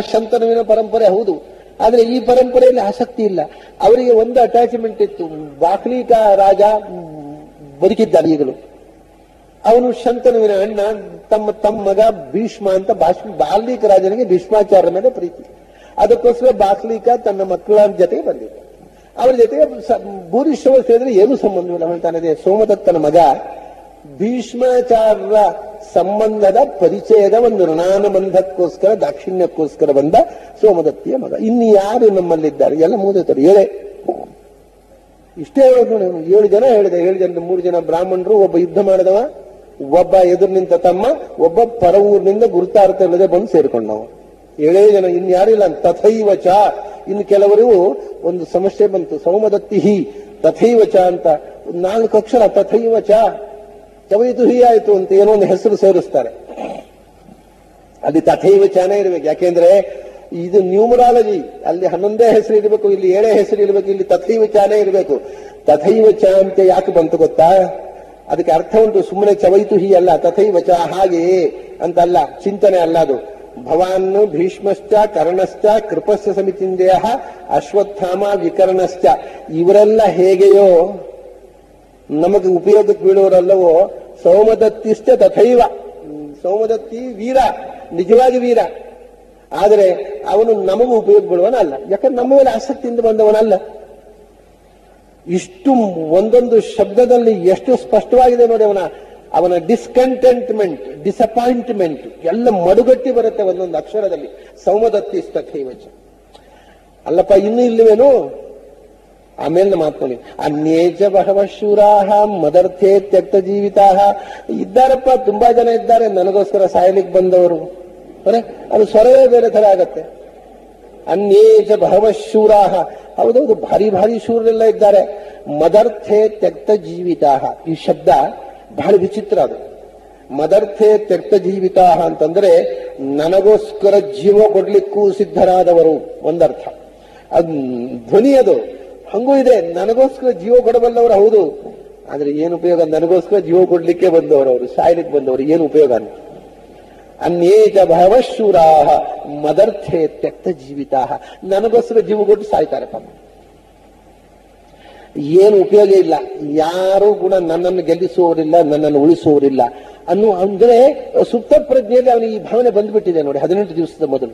ಶಂತನುವಿನ ಪರಂಪರೆ ಹೌದು, ಆದ್ರೆ ಈ ಪರಂಪರೆಯಲ್ಲಿ ಆಸಕ್ತಿ ಇಲ್ಲ. ಅವರಿಗೆ ಒಂದು ಅಟ್ಯಾಚ್ಮೆಂಟ್ ಇತ್ತು. ಬಾಕ್ಲೀಕ ರಾಜ ಬದುಕಿದ್ದಾನೆ ಈಗಲೂ. ಅವನು ಶಂತನುವಿನ ಅಣ್ಣ, ತಮ್ಮ ಮಗ ಭೀಷ್ಮ ಅಂತ. ಬಾಲ್ಮೀಕ ರಾಜನಿಗೆ ಭೀಷ್ಮಾಚಾರ್ಯ ಮೇಲೆ ಪ್ರೀತಿ. ಅದಕ್ಕೋಸ್ಕರ ಬಾಕ್ಲೀಕ ತನ್ನ ಮಕ್ಕಳ ಜೊತೆ ಬಂದಿದ್ದ. ಅವರ ಜೊತೆಗೆ ಭೂರಿಶ್ರವ ಸೇರಿದ್ರೆ ಏನೂ ಸಂಬಂಧವಿಲ್ಲ. ಹೇಳ್ತಾನೆ ಸೋಮದತ್ತನ ಮಗ ಭೀಷ್ಮಾಚಾರ್ಯ ಸಂಬಂಧದ ಪರಿಚಯದ ಒಂದು ಋಣಾನುಬಂಧಕ್ಕೋಸ್ಕರ ದಾಕ್ಷಿಣ್ಯಕ್ಕೋಸ್ಕರ ಬಂದ ಸೋಮದತ್ತಿಯ ಮಗ. ಇನ್ನು ಯಾರು ನಮ್ಮಲ್ಲಿದ್ದಾರೆ? ಎಲ್ಲ ಮೂದತಾರೆ. ಇಷ್ಟೇ ಹೇಳೋದು. 7 ಜನ ಹೇಳಿದೆ. 7 ಜನ, 3 ಜನ ಬ್ರಾಹ್ಮಣರು, ಒಬ್ಬ ಯುದ್ಧ ಮಾಡಿದವ, ಒಬ್ಬ ಎದುರು ನಿಂತ ತಮ್ಮ, ಒಬ್ಬ ಪರ ಊರಿನಿಂದ ಗುರುತಾರ್ಥ ಇಲ್ಲದೆ ಬಂದು ಸೇರ್ಕೊಂಡವ. 7 ಜನ, ಇನ್ಯಾರು ಇಲ್ಲ. ತಥೈವಚ. ಇನ್ನು ಕೆಲವರು ಒಂದು ಸಮಸ್ಯೆ ಬಂತು. ಸೌಮದತ್ತಿ ತಥೈವಚ ಅಂತ 4 ಅಕ್ಷರ. ತಥೈವಚ ಚವೈತು ಹಿ ಆಯ್ತು ಅಂತ ಏನೋ ಒಂದು ಹೆಸರು ಸೇರಿಸ್ತಾರೆ. ಅಲ್ಲಿ ತಥೈವಚನೇ ಇರ್ಬೇಕು. ಯಾಕೆಂದ್ರೆ ಇದು ನ್ಯೂಮರಾಲಜಿ. ಅಲ್ಲಿ 11 ಹೆಸರು ಇರಬೇಕು, ಇಲ್ಲಿ 7 ಹೆಸರು ಇರಬೇಕು, ಇಲ್ಲಿ ತಥೈವಚಾನೇ ಇರಬೇಕು. ತಥೈವಚ ಅಂತ ಯಾಕೆ ಬಂತು ಗೊತ್ತಾ? ಅದಕ್ಕೆ ಅರ್ಥ ಉಂಟು. ಸುಮ್ಮನೆ ಚವೈತು ಹಿ ಅಲ್ಲ, ತಥೈವಚ ಹಾಗೆಯೇ ಅಂತಲ್ಲ, ಚಿಂತನೆ ಅಲ್ಲ ಅದು. ಭವಾನ್ ಭೀಷ್ಮಶ್ಚ ಕರ್ಣಶ್ಚ ಕೃಪಸ್ಯ ಸಮಿತಿಂದೇಯ ಅಶ್ವತ್ಥಾಮ ವಿಕರ್ಣಶ್ಚ. ಇವರೆಲ್ಲ ಹೇಗೆಯೋ ನಮಗೆ ಉಪಯೋಗಕ್ಕೆ ಬೀಳುವರಲ್ಲವೋ, ಸೌಮದತ್ತಿಶ್ಚ ತಥೈವ. ಸೌಮದತ್ತಿ ವೀರ, ನಿಜವಾಗಿ ವೀರ. ಆದರೆ ಅವನು ನಮಗೂ ಉಪಯೋಗ ಬೀಳುವನಲ್ಲ. ಯಾಕಂದ್ರೆ ನಮ್ಮ ಮೇಲೆ ಆಸಕ್ತಿಯಿಂದ ಬಂದವನಲ್ಲ. ಇಷ್ಟು ಒಂದೊಂದು ಶಬ್ದದಲ್ಲಿ ಎಷ್ಟು ಸ್ಪಷ್ಟವಾಗಿದೆ ನೋಡಿ. ಅವನ ಡಿಸ್ಕಂಟೆಂಟ್ಮೆಂಟ್, ಡಿಸಪಾಯಿಂಟ್ಮೆಂಟ್ ಎಲ್ಲ ಮಡುಗಟ್ಟಿ ಬರುತ್ತೆ ಒಂದೊಂದು ಅಕ್ಷರದಲ್ಲಿ. ಸೌಮದತ್ತಿ ತಥೈವಚ. ಅಲ್ಲಪ್ಪ ಇನ್ನೂ ಇಲ್ಲವೇನು? ಆಮೇಲೆ ಮಾತ್ಕೊಳ್ಳಿ. ಅನ್ಯೇಚ ಬಹವ ಶೂರಾಹ ಮದರ್ಥೇ ತ್ಯಕ್ತ ಜೀವಿತಾಹ. ಇದ್ದಾರಪ್ಪ, ತುಂಬಾ ಜನ ಇದ್ದಾರೆ ನನಗೋಸ್ಕರ ಸಾಯಲಿಕ್ಕೆ ಬಂದವರು. ಅದು ಸ್ವರವೇ ಬೇರೆ ತರ ಆಗತ್ತೆ. ಅನ್ಯೇಚ ಬಹವ ಶೂರಾಹ. ಹೌದೌದು, ಭಾರಿ ಭಾರಿ ಶೂರರೆಲ್ಲ ಇದ್ದಾರೆ. ಮದರ್ಥೇ ತ್ಯಕ್ತ ಜೀವಿತಾಹ. ಈ ಶಬ್ದ ಬಹಳ ವಿಚಿತ್ರ. ಅದು ಮದರ್ಥೇ ತ್ಯಕ್ತ ಜೀವಿತಾಹ ಅಂತಂದ್ರೆ ನನಗೋಸ್ಕರ ಜೀವ ಕೊಡ್ಲಿಕ್ಕೂ ಸಿದ್ಧರಾದವರು ಒಂದರ್ಥ. ಅದು ಧ್ವನಿ, ಅದು ಹಂಗೂ ಇದೆ. ನನಗೋಸ್ಕರ ಜೀವ ಕೊಡಬಲ್ಲವರು ಹೌದು, ಆದ್ರೆ ಏನು ಉಪಯೋಗ? ನನಗೋಸ್ಕರ ಜೀವ ಕೊಡ್ಲಿಕ್ಕೆ ಬಂದವರು, ಅವರು ಸಾಯ್ಲಿಕ್ಕೆ ಬಂದವರು, ಏನು ಉಪಯೋಗ? ಅನ್ಯೇಚ ಭವಶೂರಾಹ ಮದರ್ಥೇ ತ್ಯಕ್ತ ಜೀವಿತಾಹ. ನನಗೋಸ್ಕರ ಜೀವ ಕೊಟ್ಟು ಸಾಯ್ತಾರೆ ಪಾಪ, ಏನು ಉಪಯೋಗ ಇಲ್ಲ. ಯಾರು ಕೂಡ ನನ್ನನ್ನು ಗೆಲ್ಲಿಸುವವರಿಲ್ಲ, ನನ್ನನ್ನು ಉಳಿಸುವವರಿಲ್ಲ ಅಂದ್ರೆ ಸುಪ್ತ ಪ್ರಜ್ಞೆಯಲ್ಲಿ ಅವನಿಗೆ ಈ ಭಾವನೆ ಬಂದ್ಬಿಟ್ಟಿದೆ ನೋಡಿ. 18 ದಿವಸದ ಮೊದಲು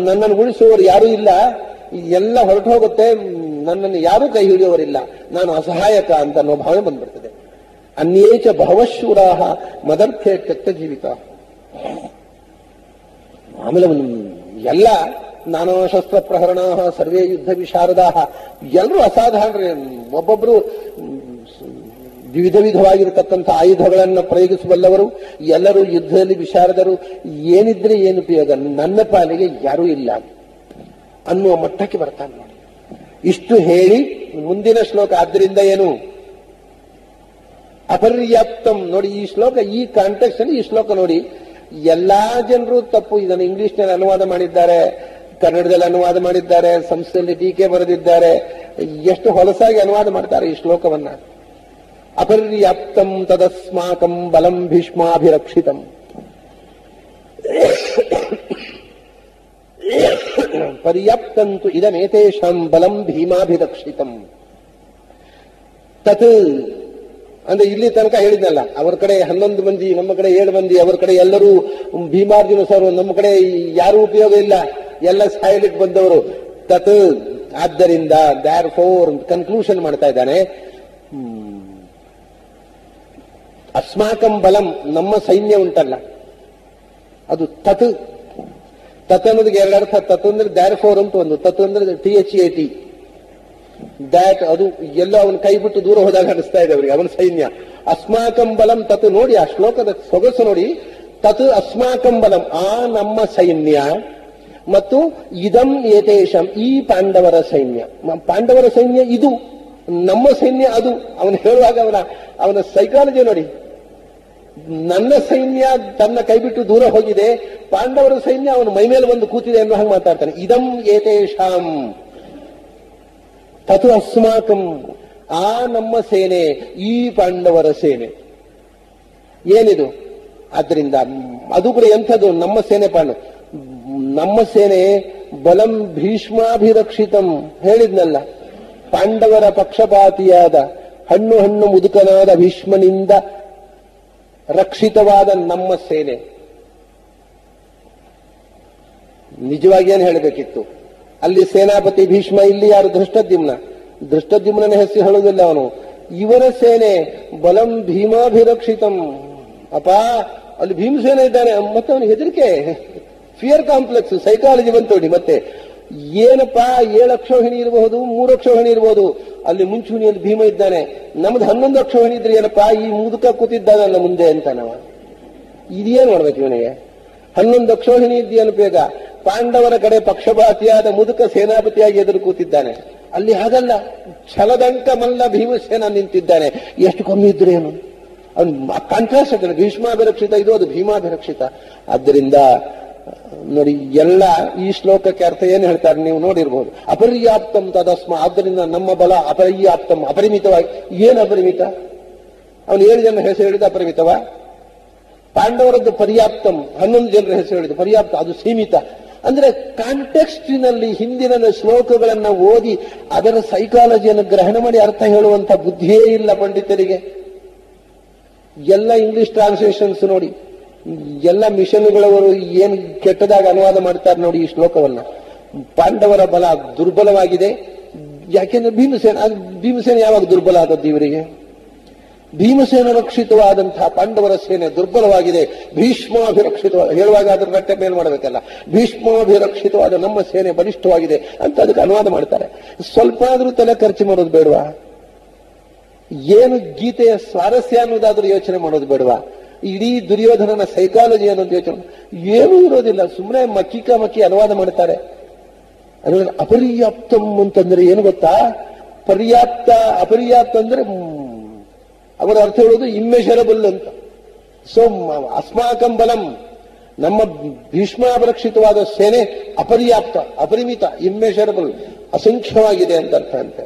ನನ್ನನ್ನು ಉಳಿಸುವವರು ಯಾರೂ ಇಲ್ಲ, ಎಲ್ಲ ಹೊರಟು ಹೋಗುತ್ತೆ, ನನ್ನನ್ನು ಯಾರೂ ಕೈ ಹಿಡಿಯುವವರಿಲ್ಲ, ನಾನು ಅಸಹಾಯಕ ಅಂತ ಅನ್ನೋ ಭಾವನೆ ಬಂದ್ಬಿಡ್ತದೆ. ಅನ್ಯೇಚ ಭವಶೂರಾಹ ಮದರ್ಥೇ ತ್ಯಕ್ತ ಜೀವಿತ. ಆಮೇಲೆ ಎಲ್ಲ ನಾನಾ ಶಸ್ತ್ರ ಪ್ರಹರಣ ಸರ್ವೇ ಯುದ್ಧ ವಿಶಾರದಾ. ಎಲ್ಲರೂ ಅಸಾಧಾರಣ. ಒಬ್ಬೊಬ್ರು ವಿವಿಧ ವಿಧವಾಗಿರತಕ್ಕಂಥ ಆಯುಧಗಳನ್ನು ಪ್ರಯೋಗಿಸಬಲ್ಲವರು, ಎಲ್ಲರೂ ಯುದ್ಧದಲ್ಲಿ ವಿಶಾರದರು. ಏನಿದ್ರೆ ಏನು ಉಪಯೋಗ? ನನ್ನ ಪಾಲಿಗೆ ಯಾರೂ ಇಲ್ಲ ಅನ್ನುವ ಮಟ್ಟಕ್ಕೆ ಬರ್ತಾನೆ ನೋಡಿ. ಇಷ್ಟು ಹೇಳಿ ಮುಂದಿನ ಶ್ಲೋಕ. ಆದ್ದರಿಂದ ಏನು? ಅಪರ್ಯಾಪ್ತಂ. ನೋಡಿ ಈ ಶ್ಲೋಕ, ಈ ಕಾಂಟೆಕ್ಸ್ಟ್ ಅಲ್ಲಿ ಈ ಶ್ಲೋಕ ನೋಡಿ. ಎಲ್ಲಾ ಜನರು ತಪ್ಪು. ಇದನ್ನು ಇಂಗ್ಲಿಷ್ನಲ್ಲಿ ಅನುವಾದ ಮಾಡಿದ್ದಾರೆ, ಕನ್ನಡದಲ್ಲಿ ಅನುವಾದ ಮಾಡಿದ್ದಾರೆ, ಸಂಸ್ಥೆಯಲ್ಲಿ ಟೀಕೆ ಬರೆದಿದ್ದಾರೆ. ಎಷ್ಟು ಹೊಲಸಾಗಿ ಅನುವಾದ ಮಾಡ್ತಾರೆ ಈ ಶ್ಲೋಕವನ್ನ. ಅಪರ್ಯಾಪ್ತಂ ತದಸ್ಮಾಕಂ ಬಲಂ ಭೀಷ್ಮಾಭಿರಕ್ಷಿತಂ. ಪರ್ಯಾಪ್ತಂತು ಇದಮೇತೇಷಾಂ ಬಲಂ ಭೀಮಾಭಿರಕ್ಷಿತಂ. ತತ್ ಅಂದ್ರೆ ಇಲ್ಲಿ ತನಕ ಹೇಳಿದ್ನಲ್ಲ, ಅವರ ಕಡೆ 11 ಮಂದಿ, ನಮ್ಮ ಕಡೆ 7 ಮಂದಿ, ಅವರ ಕಡೆ ಎಲ್ಲರೂ ಭೀಮಾರ್ಜುನ ಸರ್, ನಮ್ಮ ಕಡೆ ಯಾರೂ ಉಪಯೋಗ ಇಲ್ಲ, ಎಲ್ಲ ಸಾಯಲಿಕ್ಕೆ ಬಂದವರು. ತತ್ ಆದ್ದರಿಂದ ದ್ಯಾರ್ ಫೋರ್ ಕನ್ಕ್ಲೂಷನ್ ಮಾಡ್ತಾ ಇದ್ದಾನೆ. ಅಸ್ಮಾಕಂ ಬಲಂ, ನಮ್ಮ ಸೈನ್ಯ ಉಂಟಲ್ಲ ಅದು ತತ್. ತತ್ ಅನ್ನೋದಕ್ಕೆ 2 ಅರ್ಥ. ತತ್ ಅಂದ್ರೆ ದ್ಯಾರ್ ಫೋರ್ ಅಂತ ಒಂದು, ತತ್ ಅಂದ್ರೆ THAT, ದ್ಯಾಟ್. ಅದು ಎಲ್ಲೋ ಅವನ ಕೈ ಬಿಟ್ಟು ದೂರ ಹೋದಾಗ ಅನಿಸ್ತಾ ಇದೆ ಅವರಿಗೆ, ಅವನ ಸೈನ್ಯ. ಅಸ್ಮಾಕಂ ಬಲಂ ತತ್. ನೋಡಿ ಆ ಶ್ಲೋಕದ ಸೊಗಸು ನೋಡಿ. ತತ್ ಅಸ್ಮಾಕಂ ಬಲಂ, ಆ ನಮ್ಮ ಸೈನ್ಯ, ಮತ್ತು ಇದಂ ಏತೇಷಂ, ಈ ಪಾಂಡವರ ಸೈನ್ಯ. ಪಾಂಡವರ ಸೈನ್ಯ ಇದು, ನಮ್ಮ ಸೈನ್ಯ ಅದು. ಅವನು ಹೇಳುವಾಗ ಅವನ ಸೈಕಾಲಜಿ ನೋಡಿ. ನನ್ನ ಸೈನ್ಯ ತನ್ನ ಕೈ ಬಿಟ್ಟು ದೂರ ಹೋಗಿದೆ, ಪಾಂಡವರ ಸೈನ್ಯ ಅವನ ಮೈ ಮೇಲೆ ಬಂದು ಕೂತಿದೆ ಅನ್ನೋ ಹಾಗೆ ಮಾತಾಡ್ತಾನೆ. ಇದಂ ಏತೇಷಾಂ ತತು ಅಸ್ಮಾಕಂ, ಆ ನಮ್ಮ ಸೇನೆ, ಈ ಪಾಂಡವರ ಸೇನೆ. ಏನಿದು? ಆದ್ರಿಂದ ಅದು ಕೂಡ ಎಂಥದ್ದು? ನಮ್ಮ ಸೇನೆ ನಮ್ಮ ಸೇನೆ ಬಲಂ ಭೀಷ್ಮಾಭಿರಕ್ಷಿತಂ ಹೇಳಿದ್ನಲ್ಲ, ಪಾಂಡವರ ಪಕ್ಷಪಾತಿಯಾದ ಹಣ್ಣು ಮುದುಕನಾದ ಭೀಷ್ಮನಿಂದ ರಕ್ಷಿತವಾದ ನಮ್ಮ ಸೇನೆ. ನಿಜವಾಗಿ ಏನು ಹೇಳಬೇಕಿತ್ತು? ಅಲ್ಲಿ ಸೇನಾಪತಿ ಭೀಷ್ಮ, ಇಲ್ಲಿ ಯಾರು? ದೃಷ್ಟದ್ಯುಮ್ನ ಹೆಸರು ಹೇಳುವುದಿಲ್ಲ ಅವನು. ಇವರ ಸೇನೆ ಬಲಂ ಭೀಮಾಭಿರಕ್ಷಿತಂ. ಅಪ್ಪ, ಅಲ್ಲಿ ಭೀಮಸೇನೆ ಇದ್ದಾನೆ, ಮತ್ತೆ ಅವನಿಗೆ ಹೆದರಿಕೆ, ಫಿಯರ್ ಕಾಂಪ್ಲೆಕ್ಸ್, ಸೈಕಾಲಜಿ ಬಂತೋಡಿ. ಮತ್ತೆ ಏನಪ್ಪಾ, 7 ಅಕ್ಷೋಹಿಣಿ ಇರಬಹುದು, 3 ಅಕ್ಷೋಹಿಣಿ ಇರಬಹುದು, ಅಲ್ಲಿ ಮುಂಚೂಣಿಯಲ್ಲಿ ಭೀಮ ಇದ್ದಾನೆ. ನಮ್ದು 11 ಅಕ್ಷೋಹಿಣಿ ಇದ್ರೆ ಏನಪ್ಪಾ, ಈ ಮುದುಕ ಕೂತಿದ್ದಾನಲ್ಲ ಮುಂದೆ ಅಂತ. ನಾವು ಇದೇನು ಮಾಡ್ಬೇಕು ಇವನಿಗೆ? 11 ಅಕ್ಷೋಹಿಣಿ ಇದ್ದೀಯನು ಬೇಗ. ಪಾಂಡವರ ಕಡೆ ಪಕ್ಷಪಾತಿಯಾದ ಮುದುಕ ಸೇನಾಪತಿಯಾಗಿ ಎದುರು ಕೂತಿದ್ದಾನೆ. ಅಲ್ಲಿ ಹಾಗಲ್ಲ, ಛಲದಂಕ ಮಲ್ಲ ಭೀಮಸೇನ ನಿಂತಿದ್ದಾನೆ. ಎಷ್ಟು ಕಮ್ಮಿ ಇದ್ರೆ ಏನು? ಅವನು ಕಾಂಟ್ರಾಸ್ಟ್ ಆಗ್ತಾನೆ. ಭೀಷ್ಮಾಭಿರಕ್ಷಿತ ಇದು, ಅದು ಭೀಮಾಭಿರಕ್ಷಿತ. ಆದ್ದರಿಂದ ನೋಡಿ, ಎಲ್ಲ ಈ ಶ್ಲೋಕಕ್ಕೆ ಅರ್ಥ ಏನು ಹೇಳ್ತಾರೆ ನೀವು ನೋಡಿರ್ಬೋದು. ಅಪರ್ಯಾಪ್ತಂ ತದಸ್ಮ, ಆದ್ದರಿಂದ ನಮ್ಮ ಬಲ ಅಪರ್ಯಾಪ್ತಂ, ಅಪರಿಮಿತವಾಗಿ. ಏನು ಅಪರಿಮಿತ? ಅವನು 7 ಜನ ಹೆಸರು ಹೇಳಿದ ಅಪರಿಮಿತವ? ಪಾಂಡವರದ್ದು ಪರ್ಯಾಪ್ತಂ, 11 ಜನರ ಹೆಸರು ಹೇಳಿದ ಪರ್ಯಾಪ್ತ, ಅದು ಸೀಮಿತ. ಅಂದ್ರೆ ಕಾಂಟೆಕ್ಸ್ಟಿನಲ್ಲಿ ಹಿಂದಿನ ಶ್ಲೋಕಗಳನ್ನ ಓದಿ ಅದರ ಸೈಕಾಲಜಿಯನ್ನು ಗ್ರಹಣ ಮಾಡಿ ಅರ್ಥ ಹೇಳುವಂತ ಬುದ್ಧಿಯೇ ಇಲ್ಲ ಪಂಡಿತರಿಗೆ. ಎಲ್ಲ ಇಂಗ್ಲಿಷ್ ಟ್ರಾನ್ಸ್ಲೇಷನ್ಸ್ ನೋಡಿ, ಎಲ್ಲ ಮಿಷನ್ಗಳವರು ಏನು ಕೆಟ್ಟದಾಗ ಅನುವಾದ ಮಾಡ್ತಾರೆ ನೋಡಿ ಈ ಶ್ಲೋಕವನ್ನ. ಪಾಂಡವರ ಬಲ ದುರ್ಬಲವಾಗಿದೆ, ಯಾಕೆಂದ್ರೆ ಭೀಮಸೇನೆ ಯಾವಾಗ ದುರ್ಬಲ ಆದದ್ದು ಇವರಿಗೆ? ಭೀಮಸೇನ ರಕ್ಷಿತವಾದಂತಹ ಪಾಂಡವರ ಸೇನೆ ದುರ್ಬಲವಾಗಿದೆ. ಭೀಷ್ಮಾಭಿರಕ್ಷಿತವಾದ ಹೇಳುವಾಗ ಅದರ ರಟ್ಟೆ ಮೇಲ್ ಮಾಡಬೇಕಲ್ಲ. ಭೀಷ್ಮಾಭಿರಕ್ಷಿತವಾದ ನಮ್ಮ ಸೇನೆ ಬಲಿಷ್ಠವಾಗಿದೆ ಅಂತ ಅದಕ್ಕೆ ಅನುವಾದ ಮಾಡ್ತಾರೆ. ಸ್ವಲ್ಪ ಆದ್ರೂ ತಲೆ ಖರ್ಚು ಮಾಡೋದು ಬೇಡವಾ? ಏನು ಗೀತೆಯ ಸ್ವಾರಸ್ಯ ಅನ್ನೋದಾದ್ರೂ ಯೋಚನೆ ಮಾಡೋದು ಬೇಡವಾ? ಇಡೀ ದುರ್ಯೋಧನನ ಸೈಕಾಲಜಿ ಅನ್ನೋದು ಯೋಚನೆ ಏನೂ ಇರೋದಿಲ್ಲ. ಸುಮ್ಮನೆ ಮಕ್ಕಿ ಅನುವಾದ ಮಾಡ್ತಾರೆ. ಅಪರ್ಯಾಪ್ತಂ ಅಂತಂದ್ರೆ ಏನು ಗೊತ್ತಾ? ಪರ್ಯಾಪ್ತ, ಅಪರ್ಯಾಪ್ತ ಅಂದ್ರೆ ಅವರ ಅರ್ಥ ಹೇಳೋದು ಇಮ್ಮೆಷರಬಲ್ ಅಂತ. ಸೊ ಅಸ್ಮಾಕಂ ಬಲಂ, ನಮ್ಮ ಭೀಷ್ಮಾಭಿರಕ್ಷಿತವಾದ ಸೇನೆ ಅಪರ್ಯಾಪ್ತ, ಅಪರಿಮಿತ, ಇಮ್ಮೆಷರಬಲ್, ಅಸಂಖ್ಯವಾಗಿದೆ ಅಂತ ಅರ್ಥ ಅಂತೆ.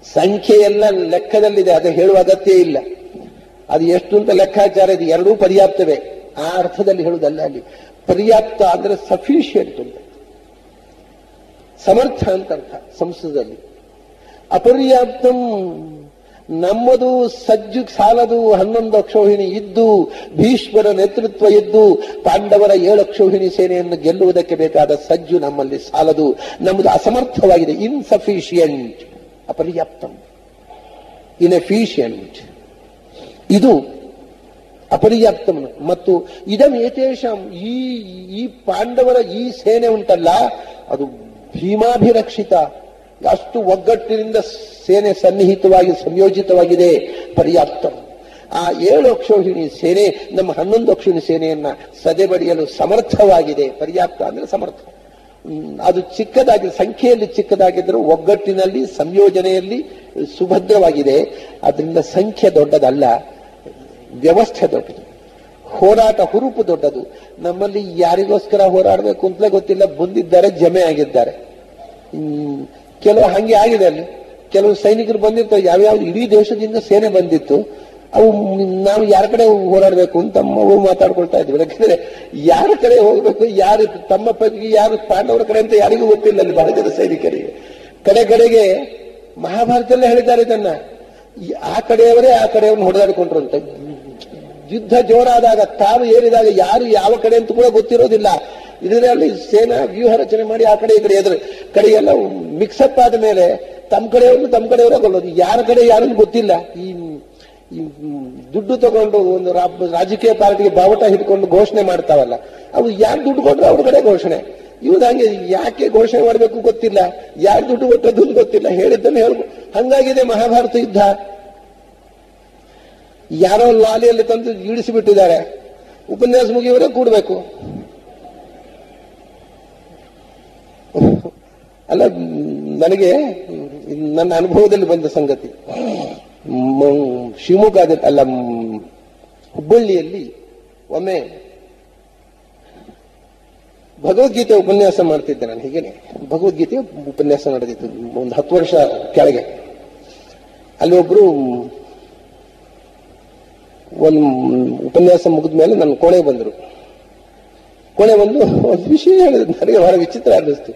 ಸಂಖ್ಯೆ ಎಲ್ಲ ಲೆಕ್ಕದಲ್ಲಿದೆ, ಅದು ಹೇಳುವ ಅಗತ್ಯ ಇಲ್ಲ. ಅದು ಎಷ್ಟು ಅಂತ ಲೆಕ್ಕಾಚಾರ ಇದೆ, ಎರಡೂ ಪರ್ಯಾಪ್ತವೇ. ಆ ಅರ್ಥದಲ್ಲಿ ಹೇಳುವುದಲ್ಲ. ಅಲ್ಲಿ ಪರ್ಯಾಪ್ತ ಅಂದ್ರೆ ಸಫಿಷಿಯಂಟ್ ಅಂತ, ಸಮರ್ಥ ಅಂತ ಅರ್ಥ ಸಂಸ್ಕೃತದಲ್ಲಿ. ಅಪರ್ಯಾಪ್ತಂ ನಮ್ಮದು ಸಜ್ಜು ಸಾಲದು. 11 ಅಕ್ಷೋಹಿಣಿ ಇದ್ದು, ಭೀಷ್ಮರ ನೇತೃತ್ವ ಇದ್ದು, ಪಾಂಡವರ 7 ಅಕ್ಷೋಹಿಣಿ ಸೇನೆಯನ್ನು ಗೆಲ್ಲುವುದಕ್ಕೆ ಬೇಕಾದ ಸಜ್ಜು ನಮ್ಮಲ್ಲಿ ಸಾಲದು. ನಮ್ಮದು ಅಸಮರ್ಥವಾಗಿದೆ, ಇನ್ಸಫಿಷಿಯಂಟ್. ಅಪರ್ಯಾಪ್ತಂ, ಇನ್ಎಫಿಷಿಯಂಟ್. ಇದು ಅಪರ್ಯಾಪ್ತಂ. ಮತ್ತು ಇದಂ ಏತೇಷಾಂ, ಈ ಪಾಂಡವರ ಈ ಸೇನೆ ಉಂಟಲ್ಲ, ಅದು ಭೀಮಾಭಿರಕ್ಷಿತ, ಅಷ್ಟು ಒಗ್ಗಟ್ಟಿನಿಂದ ಸೇನೆ ಸನ್ನಿಹಿತವಾಗಿ ಸಂಯೋಜಿತವಾಗಿದೆ. ಪರ್ಯಾಪ್ತ. ಆ 7 ಅಕ್ಷೋಹಿಣಿ ಸೇನೆ ನಮ್ಮ 11 ಅಕ್ಷೋಹಿಣಿ ಸೇನೆಯನ್ನ ಸದೆಬಡಿಯಲು ಸಮರ್ಥವಾಗಿದೆ. ಪರ್ಯಾಪ್ತ ಅಂದ್ರೆ ಸಮರ್ಥ. ಅದು ಚಿಕ್ಕದಾಗಿ, ಸಂಖ್ಯೆಯಲ್ಲಿ ಚಿಕ್ಕದಾಗಿದ್ದರೂ ಒಗ್ಗಟ್ಟಿನಲ್ಲಿ ಸಂಯೋಜನೆಯಲ್ಲಿ ಸುಭದ್ರವಾಗಿದೆ. ಅದರಿಂದ ಸಂಖ್ಯೆ ದೊಡ್ಡದಲ್ಲ, ವ್ಯವಸ್ಥೆ ದೊಡ್ಡದು, ಹೋರಾಟ ಹುರುಪು ದೊಡ್ಡದು. ನಮ್ಮಲ್ಲಿ ಯಾರಿಗೋಸ್ಕರ ಹೋರಾಡಬೇಕು ಅಂತಲೇ ಗೊತ್ತಿಲ್ಲ, ಬಂದಿದ್ದಾರೆ, ಜಮೆ ಆಗಿದ್ದಾರೆ. ಕೆಲವು ಹಂಗೆ ಆಗಿದೆ. ಅಲ್ಲಿ ಕೆಲವು ಸೈನಿಕರು ಬಂದಿರ್ತಾರೆ, ಯಾವ್ಯಾವ್ದು ಇಡೀ ದೇಶದಿಂದ ಸೇನೆ ಬಂದಿತ್ತು. ಅವು ನಾವು ಯಾರ ಕಡೆ ಹೋರಾಡಬೇಕು ಅಂತ ತಮ್ಮವು ಮಾತಾಡ್ಕೊಳ್ತಾ ಇದ್ವಿ. ಯಾಕಂದ್ರೆ ಯಾರ ಕಡೆ ಹೋಗ್ಬೇಕು, ಯಾರು ತಮ್ಮ ಪೈಕಿ ಯಾರು ಪಾಂಡವರ ಕಡೆ ಅಂತ ಯಾರಿಗೂ ಗೊತ್ತಿಲ್ಲ ಅಲ್ಲಿ ಬಹಳ ಜನ ಸೈನಿಕರಿಗೆ. ಕಡೆಗೆ ಮಹಾಭಾರತದಲ್ಲೇ ಹೇಳಿದ್ದಾರೆ ಇದನ್ನ. ಆ ಕಡೆಯವರೇ ಆ ಕಡೆಯವ್ರನ್ನ ಹೊಡೆದಾಡಿಕೊಂಡ್ರು ಅಂತ. ಯುದ್ಧ ಜೋರಾದಾಗ, ತಾವು ಏರಿದಾಗ ಯಾರು ಯಾವ ಕಡೆ ಅಂತ ಕೂಡ ಗೊತ್ತಿರೋದಿಲ್ಲ. ಇದರಲ್ಲಿ ಸೇನಾ ವ್ಯೂಹ ರಚನೆ ಮಾಡಿ ಆ ಕಡೆ ಈ ಕಡೆ ಎದುರು ಕಡೆಗೆಲ್ಲ ಮಿಕ್ಸಪ್ ಆದ ಮೇಲೆ ತಮ್ಮ ಕಡೆಯವರೇ ಕೊಲ್ಲೋದು. ಯಾರ ಕಡೆ ಯಾರನ್ನು ಗೊತ್ತಿಲ್ಲ. ಈ ದುಡ್ಡು ತಗೊಂಡು ಒಂದು ರಾಜಕೀಯ ಪಾರ್ಟಿಗೆ ಬಾವುಟ ಹಿಡ್ಕೊಂಡು ಘೋಷಣೆ ಮಾಡ್ತಾವಲ್ಲ, ಅವು ಯಾರು ದುಡ್ಡು ಕೊಟ್ಟರು ಅವ್ರ ಕಡೆ ಘೋಷಣೆ. ಇವ್ರು ಹಂಗೆ ಯಾಕೆ ಘೋಷಣೆ ಮಾಡಬೇಕು ಗೊತ್ತಿಲ್ಲ, ಯಾರು ದುಡ್ಡು ಕೊಟ್ಟದ್ದು ಗೊತ್ತಿಲ್ಲ, ಹೇಳಿದ್ದನ್ನು ಹೇಳ್ಬೋದು. ಹಂಗಾಗಿದೆ ಮಹಾಭಾರತ ಯುದ್ಧ. ಯಾರೋ ಲಾಲಿಯಲ್ಲಿ ತಂದು ಇಳಿಸಿಬಿಟ್ಟಿದ್ದಾರೆ, ಉಪನ್ಯಾಸ ಮುಗಿಯವರೇ ಕೂಡಬೇಕು. ಅಲ್ಲ, ನನಗೆ ನನ್ನ ಅನುಭವದಲ್ಲಿ ಬಂದ ಸಂಗತಿ. ಶಿವಮೊಗ್ಗದಲ್ಲಿ ಅಲ್ಲ, ಹುಬ್ಬಳ್ಳಿಯಲ್ಲಿ ಒಮ್ಮೆ ಭಗವದ್ಗೀತೆ ಉಪನ್ಯಾಸ ಮಾಡ್ತಿದ್ದೆ ನಾನು. ಹೀಗೇನೆ ಭಗವದ್ಗೀತೆ ಉಪನ್ಯಾಸ ನಡೆದಿತ್ತು ಒಂದು 10 ವರ್ಷ ಕೆಳಗೆ. ಅಲ್ಲಿ ಒಬ್ರು ಒಂದು ಉಪನ್ಯಾಸ ಮುಗಿದ ಮೇಲೆ ನನ್ನ ಕೋಣೆ ಬಂದರು. ಕೊನೆ ಒಂದು ವಿಷಯ ಹೇಳಿದ್ರು, ನನಗೆ ಬಹಳ ವಿಚಿತ್ರ ಅನ್ನಿಸ್ತು.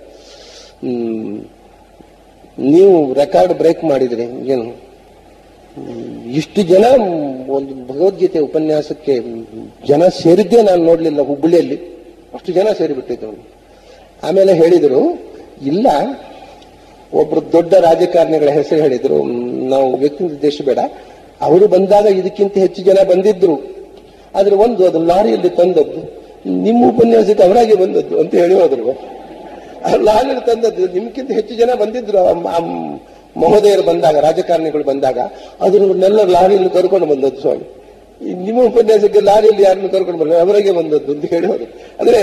ನೀವು ರೆಕಾರ್ಡ್ ಬ್ರೇಕ್ ಮಾಡಿದ್ರಿ, ಏನು ಇಷ್ಟು ಜನ ಒಂದು ಭಗವದ್ಗೀತೆ ಉಪನ್ಯಾಸಕ್ಕೆ ಜನ ಸೇರಿದ್ದೇ ನಾನು ನೋಡ್ಲಿಲ್ಲ ಹುಬ್ಬಳ್ಳಿಯಲ್ಲಿ, ಅಷ್ಟು ಜನ ಸೇರಿಬಿಟ್ಟಿದ್ರು. ಆಮೇಲೆ ಹೇಳಿದ್ರು, ಇಲ್ಲ, ಒಬ್ರು ದೊಡ್ಡ ರಾಜಕಾರಣಿಗಳ ಹೆಸರು ಹೇಳಿದ್ರು, ನಾವು ವ್ಯಕ್ತಿ ನಿರ್ದೇಶ ಬೇಡ, ಅವರು ಬಂದಾಗ ಇದಕ್ಕಿಂತ ಹೆಚ್ಚು ಜನ ಬಂದಿದ್ರು, ಆದ್ರೆ ಒಂದು ಅದು ಲಾರಿಯಲ್ಲಿ ತಂದದ್ದು, ನಿಮ್ಮ ಉಪನ್ಯಾಸಕ್ಕೆ ಅವರಾಗೆ ಬಂದದ್ದು ಅಂತ ಹೇಳಿ ಹೋದ್ರು. ಲಾರಿಯಲ್ಲಿ ತಂದದ್ದು ನಿಮ್ಗಿಂತ ಹೆಚ್ಚು ಜನ ಬಂದಿದ್ರು ಮಹೋದಯರು ಬಂದಾಗ, ರಾಜಕಾರಣಿಗಳು ಬಂದಾಗ ಅದನ್ನೆಲ್ಲ ಲಾರಿಯಲ್ಲಿ ಕರ್ಕೊಂಡು ಬಂದದ್ದು ಸ್ವಾಮಿ. ನಿಮ್ಮ ಉಪನ್ಯಾಸಕ್ಕೆ ಲಾರಿಯಲ್ಲಿ ಯಾರನ್ನು ಕರ್ಕೊಂಡು ಬಂದ ಅವರಿಗೆ ಬಂದದ್ದು ಅಂತ ಹೇಳಿ ಹೋದ್ರು. ಅಂದ್ರೆ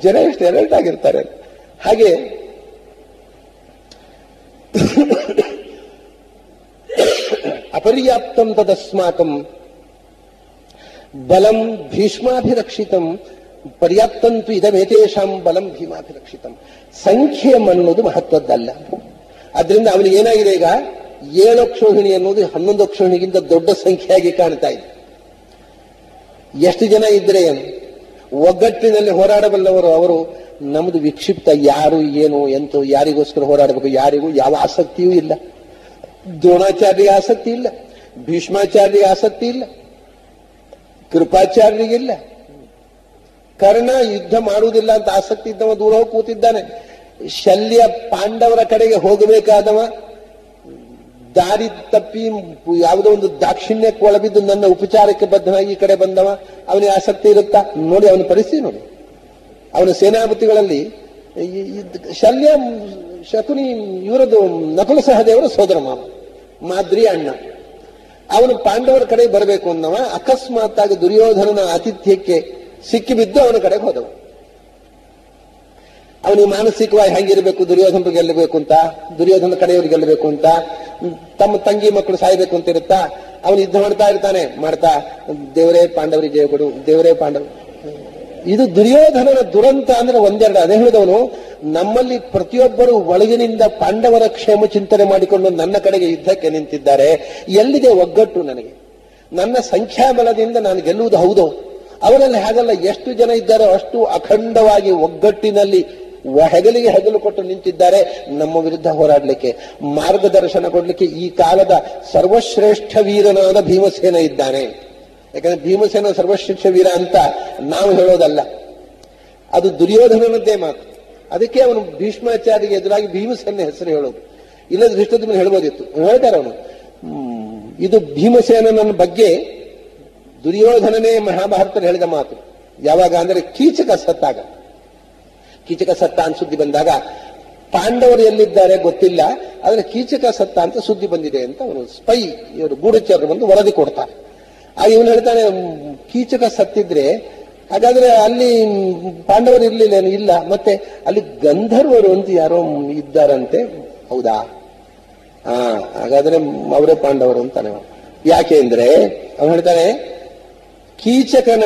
ಜನ ಎಷ್ಟು ಅಲರ್ಟ್ ಆಗಿರ್ತಾರೆ. ಹಾಗೆ ಅಪರ್ಯಾಪ್ತಂ ತದಸ್ಮಾಕಂ ಬಲಂ ಭೀಷ್ಮಾಭಿರಕ್ಷಿತಂ ಪರ್ಯಾಪ್ತಂತು ಇದಮೇತೇಷಾಂ ಬಲಂ ಭೀಮಾಭಿರಕ್ಷಿತಂ. ಸಂಖ್ಯೆ ಅನ್ನೋದು ಮಹತ್ವದ್ದಲ್ಲ. ಅದರಿಂದ ಅವನಿಗೆ ಏನಾಗಿದೆ, ಈಗ 7 ಅಕ್ಷೋಹಿಣಿ ಅನ್ನೋದು 11 ಅಕ್ಷೋಹಿಣಿಗಿಂತ ದೊಡ್ಡ ಸಂಖ್ಯೆಯಾಗಿ ಕಾಣ್ತಾ ಇದೆ. ಎಷ್ಟು ಜನ ಇದ್ರೆ ಏನು, ಒಗ್ಗಟ್ಟಿನಲ್ಲಿ ಹೋರಾಡಬಲ್ಲವರು ಅವರು. ನಮ್ದು ವಿಕ್ಷಿಪ್ತ, ಯಾರು ಏನು ಎಂತೋ, ಯಾರಿಗೋಸ್ಕರ ಹೋರಾಡಬೇಕು, ಯಾರಿಗೂ ಯಾವ ಆಸಕ್ತಿಯೂ ಇಲ್ಲ. ದ್ರೋಣಾಚಾರ್ಯರಿಗೆ ಆಸಕ್ತಿ ಇಲ್ಲ, ಭೀಷ್ಮಾಚಾರ್ಯರಿಗೆ ಆಸಕ್ತಿ ಇಲ್ಲ, ಕೃಪಾಚಾರ್ಯರಿಗಿಲ್ಲ. ಕರ್ಣ ಯುದ್ಧ ಮಾಡುವುದಿಲ್ಲ ಅಂತ ಆಸಕ್ತಿ ಇದ್ದವ ದೂರ ಹೋಗಿ ಕೂತಿದ್ದಾನೆ. ಶಲ್ಯ ಪಾಂಡವರ ಕಡೆಗೆ ಹೋಗಬೇಕಾದವ ದಾರಿ ತಪ್ಪಿ ಯಾವುದೋ ಒಂದು ದಾಕ್ಷಿಣ್ಯಕ್ಕೆ ಒಳಬಿದ್ದು ನನ್ನ ಉಪಚಾರಕ್ಕೆ ಬದ್ಧನಾಗಿ ಈ ಕಡೆ ಬಂದವ, ಅವನಿಗೆ ಆಸಕ್ತಿ ಇರುತ್ತಾ? ನೋಡಿ ಅವನ ಪರಿಸ್ಥಿತಿ ನೋಡಿ. ಅವನ ಸೇನಾಪತಿಗಳಲ್ಲಿ ಶಲ್ಯ, ಶಕುನಿ, ಇವರದು ನಕುಲ ಸಹದೇವರ ಸೋದರ ಮಾವ, ಮಾದ್ರಿ ಅಣ್ಣ. ಅವನು ಪಾಂಡವರ ಕಡೆ ಬರಬೇಕು ಅನ್ನವ, ಅಕಸ್ಮಾತ್ ಆಗಿ ದುರ್ಯೋಧನನ ಆತಿಥ್ಯಕ್ಕೆ ಸಿಕ್ಕಿಬಿದ್ದು ಅವನ ಕಡೆಗೆ ಹೋದವ. ಅವನಿಗೆ ಮಾನಸಿಕವಾಗಿ ಹೆಂಗಿರ್ಬೇಕು, ದುರ್ಯೋಧನ ಗೆಲ್ಲಬೇಕು ಅಂತ, ದುರ್ಯೋಧನ ಕಡೆಯವ್ರಿಗೆ ಗೆಲ್ಲಬೇಕು ಅಂತ, ತಮ್ಮ ತಂಗಿ ಮಕ್ಕಳು ಸಾಯ್ಬೇಕು ಅಂತ ಇರುತ್ತಾ, ಅವನು ಯುದ್ಧ ಮಾಡ್ತಾ ದೇವರೇ ಪಾಂಡವರಿಗೆ ಜಯ ಕೊಡು, ದೇವರೇ ಪಾಂಡವ. ಇದು ದುರ್ಯೋಧನನ ದುರಂತ ಅಂದ್ರೆ ಒಂದೆರಡು. ಅದೇ ಹೇಳಿದವನು, ನಮ್ಮಲ್ಲಿ ಪ್ರತಿಯೊಬ್ಬರು ಒಳಗಿನಿಂದ ಪಾಂಡವರ ಕ್ಷೇಮ ಚಿಂತನೆ ಮಾಡಿಕೊಂಡು ನನ್ನ ಕಡೆಗೆ ಯುದ್ಧಕ್ಕೆ ನಿಂತಿದ್ದಾರೆ. ಎಲ್ಲಿದೆ ಒಗ್ಗಟ್ಟು? ನನಗೆ ನನ್ನ ಸಂಖ್ಯಾಬಲದಿಂದ ನಾನು ಗೆಲ್ಲುವುದು ಹೌದು. ಅವರಲ್ಲಿ ಹಾಗಲ್ಲ, ಎಷ್ಟು ಜನ ಇದ್ದಾರೋ ಅಷ್ಟು ಅಖಂಡವಾಗಿ ಒಗ್ಗಟ್ಟಿನಲ್ಲಿ ಹೆಗಲಿಗೆ ಹೆಗಲು ಕೊಟ್ಟು ನಿಂತಿದ್ದಾರೆ ನಮ್ಮ ವಿರುದ್ಧ ಹೋರಾಡಲಿಕ್ಕೆ, ಮಾರ್ಗದರ್ಶನ ಕೊಡಲಿಕ್ಕೆ. ಈ ಕಾಲದ ಸರ್ವಶ್ರೇಷ್ಠ ವೀರನಾದ ಭೀಮಸೇನ ಇದ್ದಾನೆ. ಯಾಕಂದ್ರೆ ಭೀಮಸೇನ ಸರ್ವಶ್ರೇಷ್ಠ ವೀರ ಅಂತ ನಾವು ಹೇಳೋದಲ್ಲ, ಅದು ದುರ್ಯೋಧನನದ್ದೇ ಮಾತು. ಅದಕ್ಕೆ ಅವನು ಭೀಷ್ಮಾಚಾರ್ಯಗೆ ಎದುರಾಗಿ ಭೀಮಸೇನ ಹೆಸರು ಹೇಳೋದು. ಇಲ್ಲದ ದೃಷ್ಟದ ಹೇಳ್ಬೋದಿತ್ತು. ಹೇಳ್ತಾರೆ ಅವನು, ಇದು ಭೀಮಸೇನನ ಬಗ್ಗೆ ದುರ್ಯೋಧನನೇ ಮಹಾಭಾರತದಲ್ಲಿ ಹೇಳಿದ ಮಾತು. ಯಾವಾಗ ಅಂದ್ರೆ ಕೀಚಕ ಸತ್ತಾಗ, ಕೀಚಕ ಸತ್ತ ಅಂತ ಸುದ್ದಿ ಬಂದಾಗ, ಪಾಂಡವರು ಎಲ್ಲಿದ್ದಾರೆ ಗೊತ್ತಿಲ್ಲ, ಆದ್ರೆ ಕೀಚಕ ಸತ್ತ ಅಂತ ಸುದ್ದಿ ಬಂದಿದೆ ಅಂತ ಅವನು ಸ್ಪೈ, ಇವರು ಗೂಢಚಾರರು ಬಂದು ವರದಿ ಕೊಡ್ತಾರೆ. ಆಗ ಇವನು ಹೇಳ್ತಾನೆ, ಕೀಚಕ ಸತ್ತಿದ್ರೆ ಹಾಗಾದ್ರೆ ಅಲ್ಲಿ ಪಾಂಡವರು ಇರ್ಲಿಲ್ಲ? ಇಲ್ಲ. ಮತ್ತೆ ಅಲ್ಲಿ ಗಂಧರ್ವರು ಅಂತ ಯಾರೋ ಇದ್ದಾರಂತೆ, ಹೌದಾ? ಹಾಗಾದ್ರೆ ಅವರೇ ಪಾಂಡವರು ಅಂತಾನೆ. ಯಾಕೆ ಅಂದ್ರೆ ಅವನು ಹೇಳ್ತಾನೆ, ಕೀಚಕನ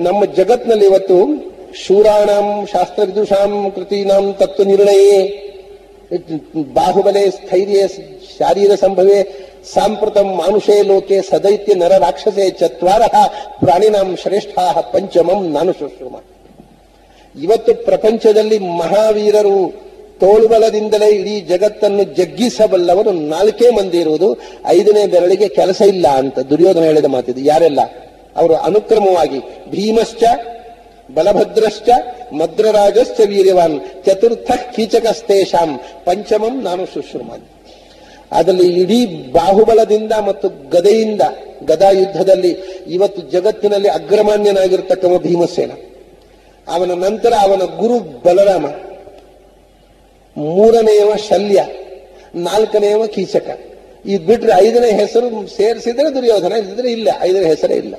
ನಮ್ಮ ಜಗತ್ನಲ್ಲಿ ಇವತ್ತು ಶೂರಾಣಂ ಶಾಸ್ತ್ರ ವಿದುಷಾಂ ಕೃತೀನಾಂ ತತ್ವ ನಿರ್ಣಯೇ ಬಾಹುಬಲೆ ಸ್ಥೈರ್ಯ ಶಾರೀರ ಸಂಭವೇ ಸಾಂಪ್ರತಂ ಮಾನುಷೇ ಲೋಕೆ ಸದೈತ್ಯ ನರ ರಾಕ್ಷಸೇ ಚತ್ವಾರ ಪ್ರಾಣಿನಾಂ ಶ್ರೇಷ್ಠಾ ಪಂಚಮಂ ನಾನು ಶುಶ್ರೂಮ. ಇವತ್ತು ಪ್ರಪಂಚದಲ್ಲಿ ಮಹಾವೀರರು ತೋಳುಬಲದಿಂದಲೇ ಇಡೀ ಜಗತ್ತನ್ನು ಜಗ್ಗಿಸಬಲ್ಲವರು 4 ಮಂದಿ ಇರುವುದು, 5ನೇ ಬೆರಳಿಗೆ ಕೆಲಸ ಇಲ್ಲ ಅಂತ ದುರ್ಯೋಧನ ಹೇಳಿದ ಮಾತಿದು. ಯಾರೆಲ್ಲ? ಅವರು ಅನುಕ್ರಮವಾಗಿ ಭೀಮಶ್ಚ ಬಲಭದ್ರಶ್ಚ ಮದ್ರರಾಜಶ್ಚ ವೀರ್ಯವಾನ್ ಚತುರ್ಥ ಕೀಚಕಸ್ತೇಷಾಂ ಪಂಚಮಂ ನಾನು ಶುಶ್ರೂಮಾನ್. ಅದರಲ್ಲಿ ಇಡೀ ಬಾಹುಬಲದಿಂದ ಮತ್ತು ಗದೆಯಿಂದ, ಗದಾ ಯುದ್ಧದಲ್ಲಿ ಇವತ್ತು ಜಗತ್ತಿನಲ್ಲಿ ಅಗ್ರಮಾನ್ಯನಾಗಿರ್ತಕ್ಕಂಥ ಭೀಮಸೇನ, ಅವನ ನಂತರ ಅವನ ಗುರು ಬಲರಾಮ, 3ನೇಯವ ಶಲ್ಯ, 4ನೇಯವ ಕೀಚಕ. ಇದು ಬಿಟ್ರೆ 5ನೇ ಹೆಸರು ಸೇರಿಸಿದ್ರೆ ದುರ್ಯೋಧನ, ಇದ್ರೆ ಇಲ್ಲ, 5ನೇ ಹೆಸರೇ ಇಲ್ಲ.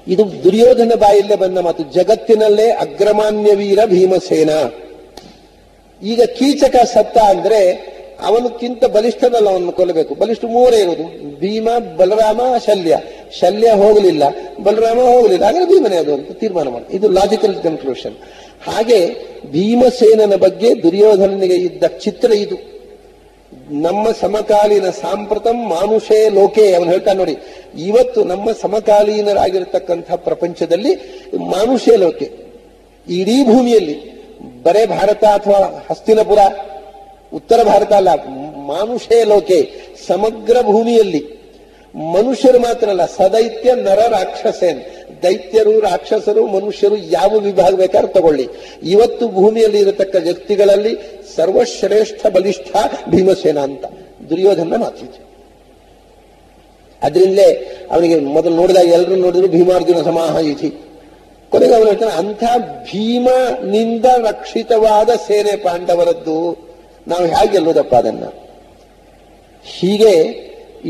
ಇದು ದುರ್ಯೋಧನ ಬಾಯಿಲ್ಲೇ ಬಂದ ಮಾತು. ಜಗತ್ತಿನಲ್ಲೇ ಅಗ್ರಮಾನ್ಯ ವೀರ ಭೀಮಸೇನ. ಈಗ ಕೀಚಕ ಸತ್ತ ಅಂದ್ರೆ ಅವನಕ್ಕಿಂತ ಬಲಿಷ್ಠನಲ್ಲ, ಅವನನ್ನು ಕೊಲ್ಲಬೇಕು. ಬಲಿಷ್ಠ 3 ಇರುವುದು, ಭೀಮ, ಬಲರಾಮ, ಶಲ್ಯ. ಶಲ್ಯ ಹೋಗಲಿಲ್ಲ, ಬಲರಾಮ ಹೋಗಲಿಲ್ಲ, ಹಾಗೆ ಭೀಮನೇ ಅದು ಅಂತ ತೀರ್ಮಾನ ಮಾಡಿ. ಇದು ಲಾಜಿಕಲ್ ಕನ್ಕ್ಲೂಷನ್. ಹಾಗೆ ಭೀಮಸೇನನ ಬಗ್ಗೆ ದುರ್ಯೋಧನನಿಗೆ ಇದ್ದ ಚಿತ್ರ ಇದು. ನಮ್ಮ ಸಮಕಾಲೀನ ಸಾಂಪ್ರತಂ ಮಾನುಷೇ ಲೋಕೆ, ಅವನು ಹೇಳ್ತಾನೆ ನೋಡಿ, ಇವತ್ತು ನಮ್ಮ ಸಮಕಾಲೀನರಾಗಿರ್ತಕ್ಕಂಥ ಪ್ರಪಂಚದಲ್ಲಿ ಮಾನುಷ್ಯ ಲೋಕೆ ಇಡೀ ಭೂಮಿಯಲ್ಲಿ ಬರೇ ಭಾರತ ಅಥವಾ ಹಸ್ತಿನಪುರ ಉತ್ತರ ಭಾರತ ಅಲ್ಲ, ಮಾನುಷೇ ಲೋಕೆ ಸಮಗ್ರ ಭೂಮಿಯಲ್ಲಿ ಮನುಷ್ಯರು ಮಾತ್ರ ಅಲ್ಲ, ಸದೈತ್ಯ ನರ ರಾಕ್ಷಸೇನ್, ದೈತ್ಯರು ರಾಕ್ಷಸರು ಮನುಷ್ಯರು ಯಾವ ವಿಭಾಗ ಬೇಕಾದ್ರೂ ತಗೊಳ್ಳಿ, ಇವತ್ತು ಭೂಮಿಯಲ್ಲಿ ಇರತಕ್ಕ ವ್ಯಕ್ತಿಗಳಲ್ಲಿ ಸರ್ವಶ್ರೇಷ್ಠ ಬಲಿಷ್ಠ ಭೀಮಸೇನ ಅಂತ ದುರ್ಯೋಧನ ಮಾತಿದೆ. ಅದರಿಂದಲೇ ಅವನಿಗೆ ಮೊದಲು ನೋಡಿದಾಗ ಎಲ್ಲರೂ ನೋಡಿದ್ರು ಭೀಮಾರ್ಜುನ ಸಮಾಹ ಇತಿ. ಕೊನೆಗೆ ಅವನು ಹೇಳ್ತಾನೆ, ಅಂಥ ಭೀಮನಿಂದ ರಕ್ಷಿತವಾದ ಸೇನೆ ಪಾಂಡವರದ್ದು, ನಾವು ಹೇಗೆ ಗೆಲ್ಲೋದಪ್ಪ ಅದನ್ನ? ಹೀಗೆ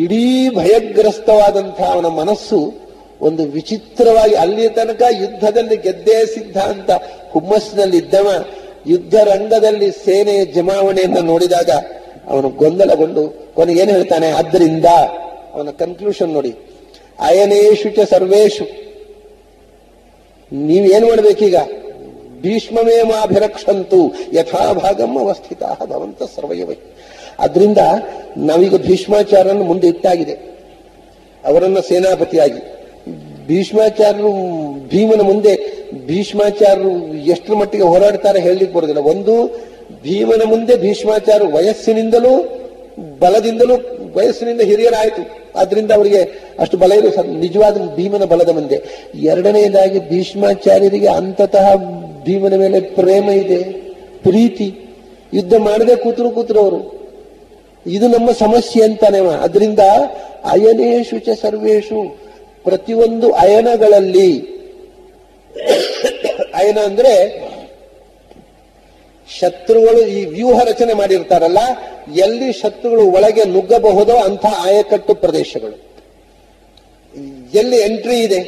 ಇಡೀ ಭಯಗ್ರಸ್ತವಾದಂತಹ ಅವನ ಮನಸ್ಸು ಒಂದು ವಿಚಿತ್ರವಾಗಿ, ಅಲ್ಲಿಯ ತನಕ ಯುದ್ಧದಲ್ಲಿ ಗೆದ್ದೇ ಸಿದ್ಧ ಅಂತ ಹುಮ್ಮಸ್ಸಿನಲ್ಲಿದ್ದವ ಯುದ್ಧ ರಂಗದಲ್ಲಿ ಸೇನೆಯ ಜಮಾವಣೆಯನ್ನು ನೋಡಿದಾಗ ಅವನು ಗೊಂದಲಗೊಂಡು ಕೊನೆಗೇನು ಹೇಳ್ತಾನೆ? ಆದ್ದರಿಂದ ಅವನ ಕನ್ಕ್ಲೂಷನ್ ನೋಡಿ, ಅಯನೇಶು ಚ ಸರ್ವೇಶು, ನೀವೇನು ಮಾಡ್ಬೇಕೀಗ? ಭೀಷ್ಮಮೇವಾಭಿರಕ್ಷಂತು ಯಥಾಭಾಗಂ ಅವಸ್ಥಿತಾ ಭವಂತ ಸರ್ವಯವೈ. ಅದರಿಂದ ನಾವೀಗ ಭೀಷ್ಮಾಚಾರ್ಯರನ್ನು ಮುಂದೆ ಇಟ್ಟಾಗಿದೆ, ಅವರನ್ನ ಸೇನಾಪತಿಯಾಗಿ. ಭೀಷ್ಮಾಚಾರ್ಯರು ಭೀಮನ ಮುಂದೆ ಭೀಷ್ಮಾಚಾರ್ಯರು ಎಷ್ಟು ಮಟ್ಟಿಗೆ ಹೋರಾಡ್ತಾರೆ ಹೇಳಲಿಕ್ಕೆ ಬರೋದಿಲ್ಲ. ಒಂದು, ಭೀಮನ ಮುಂದೆ ಭೀಷ್ಮಾಚಾರ್ಯರು ವಯಸ್ಸಿನಿಂದಲೂ ಬಲದಿಂದಲೂ ವಯಸ್ಸಿನಿಂದ ಹಿರಿಯರಾಯಿತು, ಆದ್ರಿಂದ ಅವರಿಗೆ ಅಷ್ಟು ಬಲ ಇರೋ ನಿಜವಾದ ಭೀಮನ ಬಲದ ಮುಂದೆ. ಎರಡನೆಯದಾಗಿ ಭೀಷ್ಮಾಚಾರ್ಯರಿಗೆ ಅಂತತಃ ಭೀಮನ ಮೇಲೆ ಪ್ರೇಮ ಇದೆ, ಪ್ರೀತಿ. ಯುದ್ಧ ಮಾಡದೆ ಕೂತರು ಅವರು. ಇದು ನಮ್ಮ ಸಮಸ್ಯೆ ಅಂತಾನೆ. ಅದರಿಂದ ಅಯನೇಶು ಚ ಸರ್ವೇಶು, ಪ್ರತಿಯೊಂದು ಅಯನಗಳಲ್ಲಿ, ಅಯನ ಅಂದ್ರೆ ಶತ್ರುಗಳು ಈ ವ್ಯೂಹ ರಚನೆ ಮಾಡಿರ್ತಾರಲ್ಲ, ಎಲ್ಲಿ ಶತ್ರುಗಳು ಒಳಗೆ ನುಗ್ಗಬಹುದೋ ಅಂಥ ಆಯಕಟ್ಟು ಪ್ರದೇಶಗಳು, ಎಲ್ಲಿ ಎಂಟ್ರಿ ಇದೆ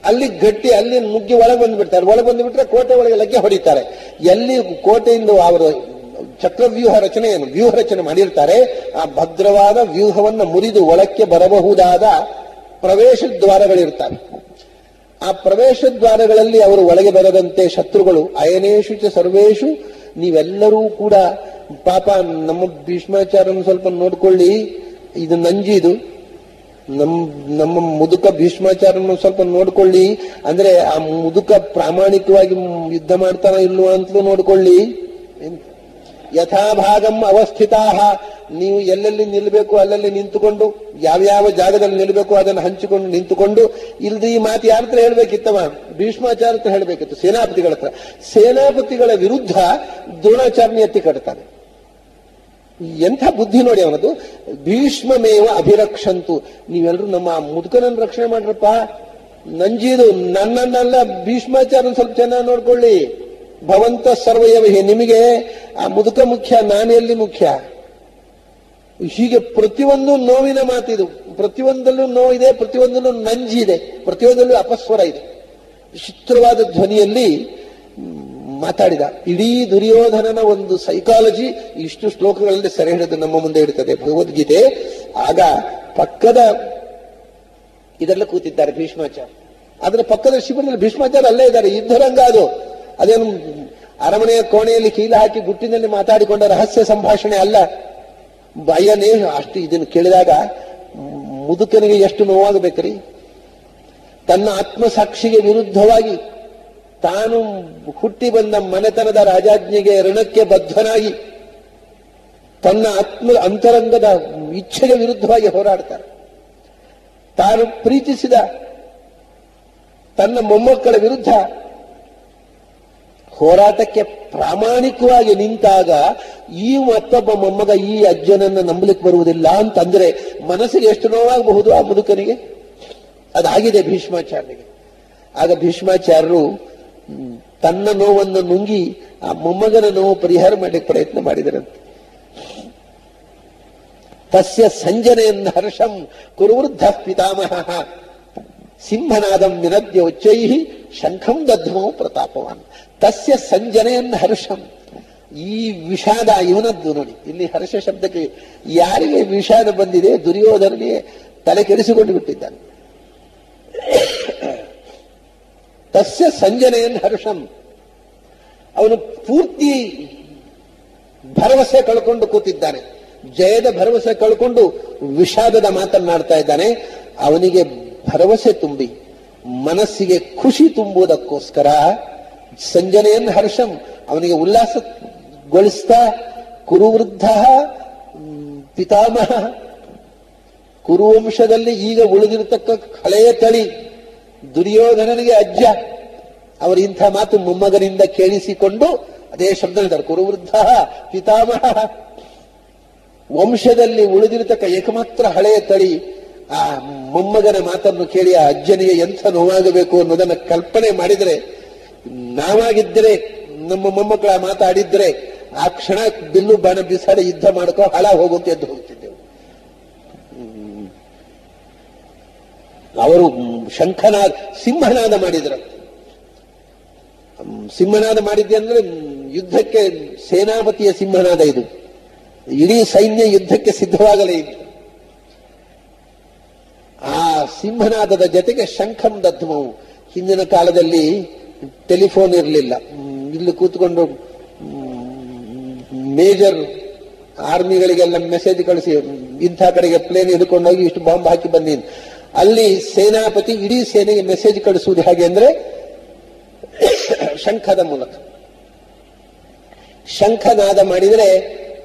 ಅಲ್ಲಿ ಗಟ್ಟಿ, ಅಲ್ಲಿ ನುಗ್ಗಿ ಒಳಗೆ ಬಂದ್ಬಿಡ್ತಾರೆ. ಒಳಗೆ ಬಂದುಬಿಟ್ರೆ ಕೋಟೆ ಒಳಗೆ ಲಗ್ಗೆ ಹೊಡಿತಾರೆ. ಎಲ್ಲಿ ಕೋಟೆಯಿಂದ ಅವರು ಚಕ್ರವ್ಯೂಹ ರಚನೆಯನ್ನು ವ್ಯೂಹ ರಚನೆ ಮಾಡಿರ್ತಾರೆ, ಆ ಭದ್ರವಾದ ವ್ಯೂಹವನ್ನು ಮುರಿದು ಒಳಕ್ಕೆ ಬರಬಹುದಾದ ಪ್ರವೇಶ ದ್ವಾರಗಳಿರ್ತಾರೆ. ಆ ಪ್ರವೇಶ ದ್ವಾರಗಳಲ್ಲಿ ಅವರು ಒಳಗೆ ಬರದಂತೆ ಶತ್ರುಗಳು, ಅಯನೇಶು ಚ ಸರ್ವೇಶು, ನೀವೆಲ್ಲರೂ ಕೂಡ ಪಾಪ ನಮ್ಮ ಭೀಷ್ಮಾಚಾರ್ಯನ ಸ್ವಲ್ಪ ನೋಡ್ಕೊಳ್ಳಿ, ಇದು ನಂಜಿದು, ನಮ್ಮ ಮುದುಕ ಭೀಷ್ಮಾಚಾರ್ಯನ ಸ್ವಲ್ಪ ನೋಡ್ಕೊಳ್ಳಿ, ಅಂದ್ರೆ ಆ ಮುದುಕ ಪ್ರಾಮಾಣಿಕವಾಗಿ ಯುದ್ಧ ಮಾಡ್ತಾನೋ ಇಲ್ವೋ ಅಂತಲೂ ನೋಡ್ಕೊಳ್ಳಿ. ಯಥಾಭಾಗಂ ಅವಸ್ಥಿತಾ, ನೀವು ಎಲ್ಲೆಲ್ಲಿ ನಿಲ್ಲಬೇಕು ಅಲ್ಲಲ್ಲಿ ನಿಂತುಕೊಂಡು, ಯಾವ್ಯಾವ ಜಾಗದಲ್ಲಿ ನಿಲ್ಲಬೇಕು ಅದನ್ನು ಹಂಚಿಕೊಂಡು ನಿಂತುಕೊಂಡು. ಇಲ್ದಿ ಈ ಮಾತು ಯಾರ ಹತ್ರ ಹೇಳ್ಬೇಕಿತ್ತವ? ಭೀಷ್ಮಾಚಾರ್ಯ ಹತ್ರ ಹೇಳ್ಬೇಕಿತ್ತು, ಸೇನಾಪತಿಗಳ ಹತ್ರ. ಸೇನಾಪತಿಗಳ ವಿರುದ್ಧ ದ್ರೋಣಾಚಾರ್ಯ ಎತ್ತಿ ಕಟ್ತಾನೆ. ಎಂಥ ಬುದ್ಧಿ ನೋಡಿ ಅವನದು. ಭೀಷ್ಮಮೇವ ಅಭಿರಕ್ಷಂತು, ನೀವೆಲ್ಲರೂ ನಮ್ಮ ಮುದುಕನನ್ನು ರಕ್ಷಣೆ ಮಾಡ್ರಪ್ಪ, ನಂಜಿದು ನನ್ನನ್ನೆಲ್ಲ ಭೀಷ್ಮಾಚಾರ್ಯನ ಸ್ವಲ್ಪ ಚೆನ್ನಾಗಿ ನೋಡ್ಕೊಳ್ಳಿ. ಭವಂತ ಸರ್ವಯವಹಿ, ನಿಮಗೆ ಆ ಮುದುಕ ಮುಖ್ಯ, ನಾನು ಎಲ್ಲಿ ಮುಖ್ಯ? ಹೀಗೆ ಪ್ರತಿಯೊಂದು ನೋವಿನ ಮಾತಿದು, ಪ್ರತಿಯೊಂದಲ್ಲೂ ನೋವಿದೆ, ಪ್ರತಿಯೊಂದಲ್ಲೂ ನಂಜಿದೆ, ಪ್ರತಿಯೊಂದಲ್ಲೂ ಅಪಸ್ವರ ಇದೆ. ವಿಚಿತ್ರವಾದ ಧ್ವನಿಯಲ್ಲಿ ಮಾತಾಡಿದ. ಇಡೀ ದುರ್ಯೋಧನನ ಒಂದು ಸೈಕಾಲಜಿ ಇಷ್ಟು ಶ್ಲೋಕಗಳಲ್ಲಿ ಸೆರೆ ಹಿಡಿದು ನಮ್ಮ ಮುಂದೆ ಇಡುತ್ತದೆ ಭಗವದ್ಗೀತೆ. ಆಗ ಪಕ್ಕದ ಇದೆಲ್ಲ ಕೂತಿದ್ದಾರೆ ಭೀಷ್ಮಾಚಾರ್ಯ, ಅದರ ಪಕ್ಕದ ಶಿಬಿರದಲ್ಲಿ ಭೀಷ್ಮಾಚಾರ್ಯ ಅಲ್ಲೇ ಇದ್ದಾರೆ. ಯುದ್ಧರಂಗ ಅದು, ಅದೇನು ಅರಮನೆಯ ಕೋಣೆಯಲ್ಲಿ ಕೀಲ ಹಾಕಿ ಗುಟ್ಟಿನಲ್ಲಿ ಮಾತಾಡಿಕೊಂಡ ರಹಸ್ಯ ಸಂಭಾಷಣೆ ಅಲ್ಲ. ಭಯನೇ ಅಷ್ಟು. ಇದನ್ನು ಕೇಳಿದಾಗ ಮುದುಕನಿಗೆ ಎಷ್ಟು ನೋವಾಗಬೇಕ್ರಿ. ತನ್ನ ಆತ್ಮಸಾಕ್ಷಿಗೆ ವಿರುದ್ಧವಾಗಿ ತಾನು ಹುಟ್ಟಿ ಬಂದ ಮನೆತನದ ರಾಜಾಜ್ಞೆಗೆ ಋಣಕ್ಕೆ ಬದ್ಧನಾಗಿ ತನ್ನ ಅಂತರಂಗದ ಇಚ್ಛೆಗೆ ವಿರುದ್ಧವಾಗಿ ಹೋರಾಡ್ತಾರೆ. ತಾನು ಪ್ರೀತಿಸಿದ ತನ್ನ ಮೊಮ್ಮಕ್ಕಳ ವಿರುದ್ಧ ಹೋರಾಟಕ್ಕೆ ಪ್ರಾಮಾಣಿಕವಾಗಿ ನಿಂತಾಗ ಈ ಮತ್ತೊಬ್ಬ ಮೊಮ್ಮಗ ಈ ಅಜ್ಜನನ್ನು ನಂಬಲಿಕ್ಕೆ ಬರುವುದಿಲ್ಲ ಅಂತಂದ್ರೆ ಮನಸ್ಸಿಗೆ ಎಷ್ಟು ನೋವಾಗಬಹುದು ಆ ಮುದುಕನಿಗೆ. ಅದಾಗಿದೆ ಭೀಷ್ಮಾಚಾರ್ಯನಿಗೆ. ಆಗ ಭೀಷ್ಮಾಚಾರ್ಯರು ತನ್ನ ನೋವನ್ನು ನುಂಗಿ ಆ ಮೊಮ್ಮಗನ ನೋವು ಪರಿಹಾರ ಮಾಡಲಿಕ್ಕೆ ಪ್ರಯತ್ನ ಮಾಡಿದರಂತೆ. ತಸ್ಯ ಸಂಜನೆಯನ್ನ ಹರ್ಷಂ ಕುರುವೃದ್ಧ ಪಿತಾಮಹ ಸಿಂಹನಾದಂ ವಿನದ್ಯ ಉಚ್ಚೈಹಿ ಶಂಖಂ ದಧ್ಮೋ ಪ್ರತಾಪವಾನ್. ತಸ್ಯ ಸಂಜನೆಯನ್ನ ಹರ್ಷಂ, ಈ ವಿಷಾದ ಇವನದ್ದು ನೋಡಿ. ಇಲ್ಲಿ ಹರ್ಷ ಶಬ್ದಕ್ಕೆ ಯಾರಿಗೆ ವಿಷಾದ ಬಂದಿದೆ, ದುರ್ಯೋಧನಿಗೆ ತಲೆ ಕೆಡಿಸಿಕೊಂಡು ಬಿಟ್ಟಿದ್ದಾನೆ. ತಸ್ಯ ಸಂಜನೆಯನ್ನ ಹರ್ಷಂ, ಅವನು ಪೂರ್ತಿ ಭರವಸೆ ಕಳ್ಕೊಂಡು ಕೂತಿದ್ದಾನೆ. ಜಯದ ಭರವಸೆ ಕಳ್ಕೊಂಡು ವಿಷಾದದ ಮಾತನ್ನಾಡ್ತಾ ಇದ್ದಾನೆ. ಅವನಿಗೆ ಭರವಸೆ ತುಂಬಿ ಮನಸ್ಸಿಗೆ ಖುಷಿ ತುಂಬುವುದಕ್ಕೋಸ್ಕರ ಸಂಜನೆಯನ್ ಹರ್ಷಂ ಅವನಿಗೆ ಉಲ್ಲಾಸಗೊಳಿಸ್ತಾ ಕುರುವೃದ್ಧ ಪಿತಾಮಹ ಕುರುವಂಶದಲ್ಲಿ ಈಗ ಉಳಿದಿರತಕ್ಕ ಹಳೆಯ ತಳಿ ದುರ್ಯೋಧನನಿಗೆ ಅಜ್ಜ ಅವರು ಇಂಥ ಮಾತು ಮೊಮ್ಮಗನಿಂದ ಕೇಳಿಸಿಕೊಂಡು ಅದೇ ಶಬ್ದ ಹೇಳ್ತಾರೆ ಕುರುವೃದ್ಧ ಪಿತಾಮಹ ವಂಶದಲ್ಲಿ ಉಳಿದಿರತಕ್ಕ ಏಕಮಾತ್ರ ಹಳೆಯ ತಳಿ ಆ ಮೊಮ್ಮಗನ ಮಾತನ್ನು ಕೇಳಿ ಆ ಅಜ್ಜನಿಗೆ ಎಂಥ ನೋವಾಗಬೇಕು ಅನ್ನೋದನ್ನ ಕಲ್ಪನೆ ಮಾಡಿದರೆ ನಾವಾಗಿದ್ದರೆ ನಮ್ಮ ಮೊಮ್ಮಕ್ಕಳ ಮಾತಾಡಿದ್ರೆ ಆ ಕ್ಷಣ ಬಿಲ್ಲು ಬಾಣ ಬಿಸಾಡಿ ಯುದ್ಧ ಮಾಡ್ಕೋ ಹಳ ಹೋಗೋಕೆ ಎದ್ದು ಹೋಗ್ತಿದ್ದೆವು. ಅವರು ಶಂಖನಾದ ಸಿಂಹನಾದ ಮಾಡಿದ್ರು. ಸಿಂಹನಾದ ಮಾಡಿದ್ದೆ ಅಂದ್ರೆ ಯುದ್ಧಕ್ಕೆ ಸೇನಾಪತಿಯ ಸಿಂಹನಾದ ಇದು. ಇಡೀ ಸೈನ್ಯ ಯುದ್ಧಕ್ಕೆ ಸಿದ್ಧವಾಗಲೇ ಇತ್ತು. ಆ ಸಿಂಹನಾದದ ಜೊತೆಗೆ ಶಂಖಂ ದಧ್ಮವು. ಹಿಂದಿನ ಕಾಲದಲ್ಲಿ ಟೆಲಿಫೋನ್ ಇರಲಿಲ್ಲ. ಇಲ್ಲಿ ಕೂತ್ಕೊಂಡು ಮೇಜರ್ ಆರ್ಮಿಗಳಿಗೆಲ್ಲ ಮೆಸೇಜ್ ಕಳಿಸಿ ಇಂಥ ಕಡೆಗೆ ಪ್ಲೇನ್ ಹಿಡ್ಕೊಂಡೋಗಿ ಇಷ್ಟು ಬಾಂಬ್ ಹಾಕಿ ಬನ್ನಿ. ಅಲ್ಲಿ ಸೇನಾಪತಿ ಇಡೀ ಸೇನೆಗೆ ಮೆಸೇಜ್ ಕಳಿಸುವುದು ಹೇಗೆ ಅಂದ್ರೆ ಶಂಖದ ಮೂಲಕ. ಶಂಖನಾದ ಮಾಡಿದರೆ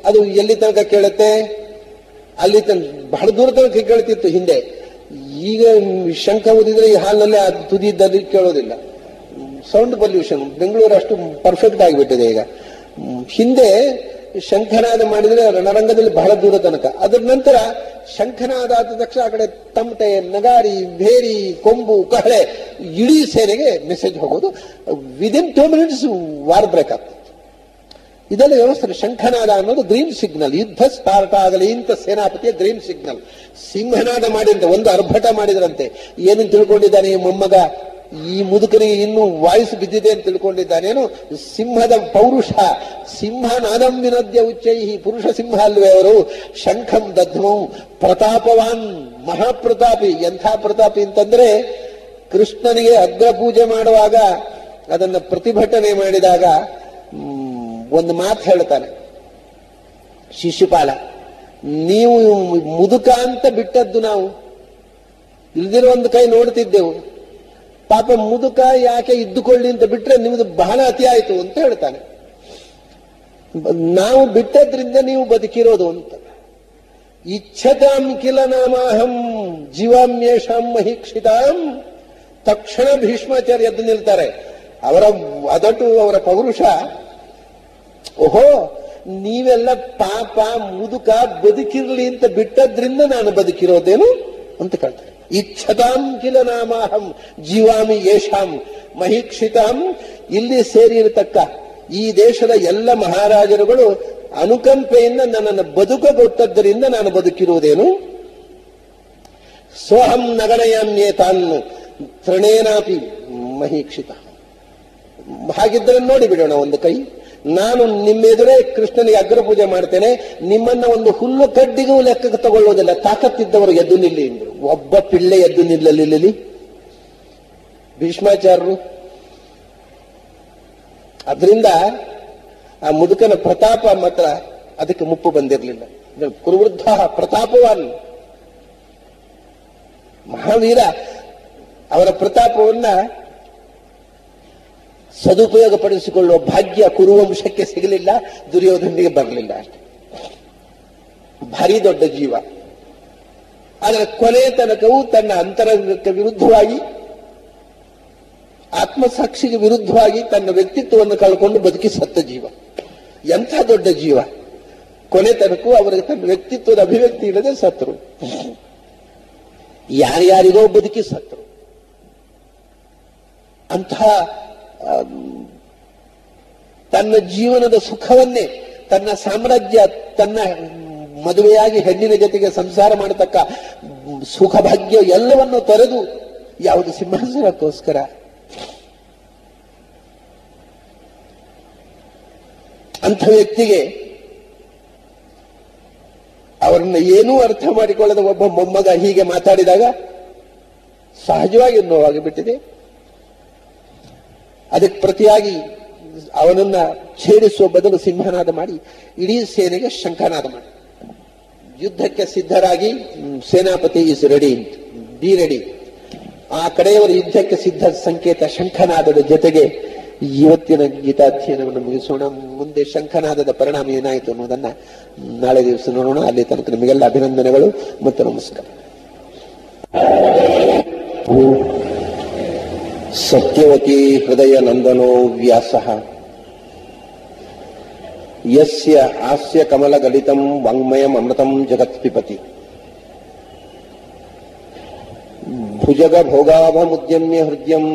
ಅದು ಎಲ್ಲಿ ತನಕ ಕೇಳುತ್ತೆ, ಅಲ್ಲಿ ಬಹಳ ದೂರ ತನಕ ಕೇಳ್ತಿತ್ತು ಹಿಂದೆ. ಈಗ ಶಂಖ ಊದಿದ್ರೆ ಈ ಹಾಲ್ನಲ್ಲೇ ಆ ತುದಿ ಇದ್ದಲ್ಲಿ ಕೇಳೋದಿಲ್ಲ. ಸೌಂಡ್ ಪೊಲ್ಯೂಷನ್ ಬೆಂಗಳೂರು ಅಷ್ಟು ಪರ್ಫೆಕ್ಟ್ ಆಗಿಬಿಟ್ಟಿದೆ ಈಗ. ಹಿಂದೆ ಶಂಖನಾದ ಮಾಡಿದ್ರೆ ರಣರಂಗದಲ್ಲಿ ಬಹಳ ದೂರ ತನಕ. ಅದರ ನಂತರ ಶಂಖನಾದ ಆದ ತಕ್ಷಣ ಆ ಕಡೆ ತಮಟೆ, ನಗಾರಿ, ಭೇರಿ, ಕೊಂಬು, ಕಹಳೆ ಇಡೀ ಸೇನೆಗೆ ಮೆಸೇಜ್ ಹೋಗೋದು. ವಿದಿನ್ 2 minutes ವಾರ್ ಬ್ರೇಕ್ ಆಗ್ತದೆ. ಇದೆಲ್ಲ ವ್ಯವಸ್ಥೆ. ಶಂಖನಾದ ಅನ್ನೋದು ಗ್ರೀನ್ ಸಿಗ್ನಲ್. ಯುದ್ಧ ಸ್ಟಾರ್ಟ್ ಆಗಲಿ ಅಂತ ಸೇನಾಪತಿಯ ಗ್ರೀನ್ ಸಿಗ್ನಲ್. ಸಿಂಹನಾದ ಮಾಡಿದಂತೆ ಒಂದು ಅರ್ಭಟ ಮಾಡಿದ್ರಂತೆ. ಏನು ತಿಳ್ಕೊಂಡಿದ್ದಾನೆ ಈ ಮೊಮ್ಮಗ, ಈ ಮುದುಕನಿಗೆ ಇನ್ನೂ ವಾಯ್ಸ್ ಬಿದ್ದಿದೆ ಅಂತ ತಿಳ್ಕೊಂಡಿದ್ದಾನೇನು. ಸಿಂಹದ ಪೌರುಷ, ಸಿಂಹನಾದಂ ವಿನದ್ಯ ಉಚ್ಚೈಹಿ, ಪುರುಷ ಸಿಂಹ ಅಲ್ವೇ ಅವರು. ಶಂಖಂ ದಧ್ಮಂ ಪ್ರತಾಪವಾನ್, ಮಹಾಪ್ರತಾಪಿ. ಎಂಥ ಪ್ರತಾಪಿ ಅಂತಂದ್ರೆ ಕೃಷ್ಣನಿಗೆ ಅಗ್ರ ಪೂಜೆ ಮಾಡುವಾಗ ಅದನ್ನ ಪ್ರತಿಭಟನೆ ಮಾಡಿದಾಗ ಒಂದು ಮಾತು ಹೇಳ್ತಾನೆ ಶಿಶುಪಾಲ, ನೀವು ಮುದುಕ ಅಂತ ಬಿಟ್ಟದ್ದು ನಾವು, ಇಲ್ದಿರೋ ಒಂದು ಕೈ ನೋಡ್ತಿದ್ದೆವು. ಪಾಪ ಮುದುಕ ಯಾಕೆ ಇದ್ದುಕೊಳ್ಳಿ ಅಂತ ಬಿಟ್ರೆ ನಿಮ್ದು ಬಹಳ ಅತಿ ಆಯ್ತು ಅಂತ ಹೇಳ್ತಾನೆ. ನಾವು ಬಿಟ್ಟದ್ರಿಂದ ನೀವು ಬದುಕಿರೋದು ಅಂತ. ಇಚ್ಛತಾಂ ಕಿಲ ನಾಮಾಹಂ ಜೀವಾಮ್ಯೇಷಾಂ ಮಹೀಕ್ಷಿತಾಂ. ತಕ್ಷಣ ಭೀಷ್ಮಾಚಾರ್ಯ ಎದ್ದು ನಿಲ್ತಾರೆ. ಅವರ ಅದಟು, ಅವರ ಪೌರುಷ. ಓಹೋ, ನೀವೆಲ್ಲ ಪಾಪ ಮುದುಕ ಬದುಕಿರ್ಲಿ ಅಂತ ಬಿಟ್ಟದ್ರಿಂದ ನಾನು ಬದುಕಿರೋದೇನು ಅಂತ ಕೇಳ್ತಾರೆ. ಇಚ್ಛತಾಂ ಕಿಲ ನಾಮಾಹಂ ಜೀವಾಮಿ ಯೇಷಾಂ ಮಹೀಕ್ಷಿತಾಂ. ಇಲ್ಲಿ ಸೇರಿರತಕ್ಕ ಈ ದೇಶದ ಎಲ್ಲ ಮಹಾರಾಜರುಗಳು ಅನುಕಂಪೆಯಿಂದ ನನ್ನನ್ನು ಬದುಕಗೊಟ್ಟದ್ದರಿಂದ ನಾನು ಬದುಕಿರುವುದೇನು. ಸೋಹಂ ನಗನಯಾಮ್ಯೇತಾನ್ ತೃಣೇನಾಪಿ ಮಹೀಕ್ಷಿತ. ಹಾಗಿದ್ದರೆ ನೋಡಿ ಬಿಡೋಣ ಒಂದು ಕೈ. ನಾನು ನಿಮ್ಮೆದುರೇ ಕೃಷ್ಣನಿಗೆ ಅಗ್ರ ಪೂಜೆ ಮಾಡ್ತೇನೆ, ನಿಮ್ಮನ್ನ ಒಂದು ಹುಲ್ಲು ಕಡ್ಡಿಗೂ ಲೆಕ್ಕಕ್ಕೆ ತಗೊಳ್ಳೋದಿಲ್ಲ. ತಾಕತ್ತಿದ್ದವರು ಎದ್ದು ನಿಲ್ಲಿ ಎಂದರು. ಒಬ್ಬ ಪಿಳ್ಳೆ ಎದ್ದು ನಿಲ್ಲಲಿಲ್ಲ ಭೀಷ್ಮಾಚಾರ್ಯರು. ಅದರಿಂದ ಆ ಮುದುಕನ ಪ್ರತಾಪ ಮಾತ್ರ ಅದಕ್ಕೆ ಮುಪ್ಪು ಬಂದಿರಲಿಲ್ಲ. ಕುರುವೃದ್ಧ ಪ್ರತಾಪವಾನ್, ಮಹಾವೀರ. ಅವರ ಪ್ರತಾಪವನ್ನ ಸದುಪಯೋಗ ಪಡಿಸಿಕೊಳ್ಳುವ ಭಾಗ್ಯ ಕುರುವಂಶಕ್ಕೆ ಸಿಗಲಿಲ್ಲ, ದುರ್ಯೋಧನಿಗೆ ಬರಲಿಲ್ಲ ಅಷ್ಟೆ. ಭಾರಿ ದೊಡ್ಡ ಜೀವ. ಆದರೆ ಕೊನೆ ತನಕವೂ ತನ್ನ ಅಂತರಂಗಕ್ಕೆ ವಿರುದ್ಧವಾಗಿ, ಆತ್ಮಸಾಕ್ಷಿಗೆ ವಿರುದ್ಧವಾಗಿ ತನ್ನ ವ್ಯಕ್ತಿತ್ವವನ್ನು ಕಳ್ಕೊಂಡು ಬದುಕಿ ಸತ್ತ ಜೀವ. ಎಂಥ ದೊಡ್ಡ ಜೀವ. ಕೊನೆ ತನಕೂ ಅವರಿಗೆ ತನ್ನ ವ್ಯಕ್ತಿತ್ವದ ಅಭಿವ್ಯಕ್ತಿ ಇಲ್ಲದೆ ಸತ್ತರು. ಯಾರ್ಯಾರಿಗೋ ಬದುಕಿ ಸತ್ತರು. ಅಂತಹ ತನ್ನ ಜೀವನದ ಸುಖವನ್ನೇ, ತನ್ನ ಸಾಮ್ರಾಜ್ಯ, ತನ್ನ ಮದುವೆಯಾಗಿ ಹೆಣ್ಣಿನ ಜೊತೆಗೆ ಸಂಸಾರ ಮಾಡತಕ್ಕ ಸುಖ ಭಾಗ್ಯ ಎಲ್ಲವನ್ನು ತೊರೆದು ಯಾವುದು ಸಿಂಹಾಸನಕ್ಕೋಸ್ಕರ. ಅಂಥ ವ್ಯಕ್ತಿಗೆ ಅವರನ್ನ ಏನೂ ಅರ್ಥ ಮಾಡಿಕೊಳ್ಳದ ಒಬ್ಬ ಮೊಮ್ಮಗ ಹೀಗೆ ಮಾತಾಡಿದಾಗ ಸಹಜವಾಗಿ ನೋವಾಗಿ ಬಿಟ್ಟಿದೆ. ಅದಕ್ಕೆ ಪ್ರತಿಯಾಗಿ ಅವನನ್ನ ಛೇಡಿಸುವ ಬದಲು ಸಿಂಹನಾದ ಮಾಡಿ ಇಡೀ ಸೇನೆಗೆ ಶಂಖನಾದ ಮಾಡಿ ಯುದ್ಧಕ್ಕೆ ಸಿದ್ಧರಾಗಿ ಸೇನಾಪತಿ ಇಸ್ ರೆಡಿ. Be ready. ಆ ಕಡೆಯವರ ಯುದ್ಧಕ್ಕೆ ಸಿದ್ಧ ಸಂಕೇತ ಶಂಖನಾದದ ಜೊತೆಗೆ ಇವತ್ತಿನ ಗೀತಾಧ್ಯಯನವನ್ನು ಮುಗಿಸೋಣ. ಮುಂದೆ ಶಂಖನಾದದ ಪರಿಣಾಮ ಏನಾಯಿತು ಅನ್ನೋದನ್ನ ನಾಳೆ ದಿವಸ ನೋಡೋಣ. ಅಲ್ಲಿ ತನಕ ನಿಮಗೆಲ್ಲ ಅಭಿನಂದನೆಗಳು ಮತ್ತು ನಮಸ್ಕಾರ. ಸತ್ಯವತಿ ಹೃದಯ ನಂದನೋ ವ್ಯಾಸಃ ಯಸ್ಯ ಹಾಸ್ಯ ಕಮಲ ಗಲಿತಂ ವಾಂಗ್ಮಯಂ ಅಮೃತಂ ಜಗತ್ ಪಿಬತಿ ಭುಜಗ ಭೋಗಾಭಮುದ್ಯಮ್ಯ ಹೃದಯಂ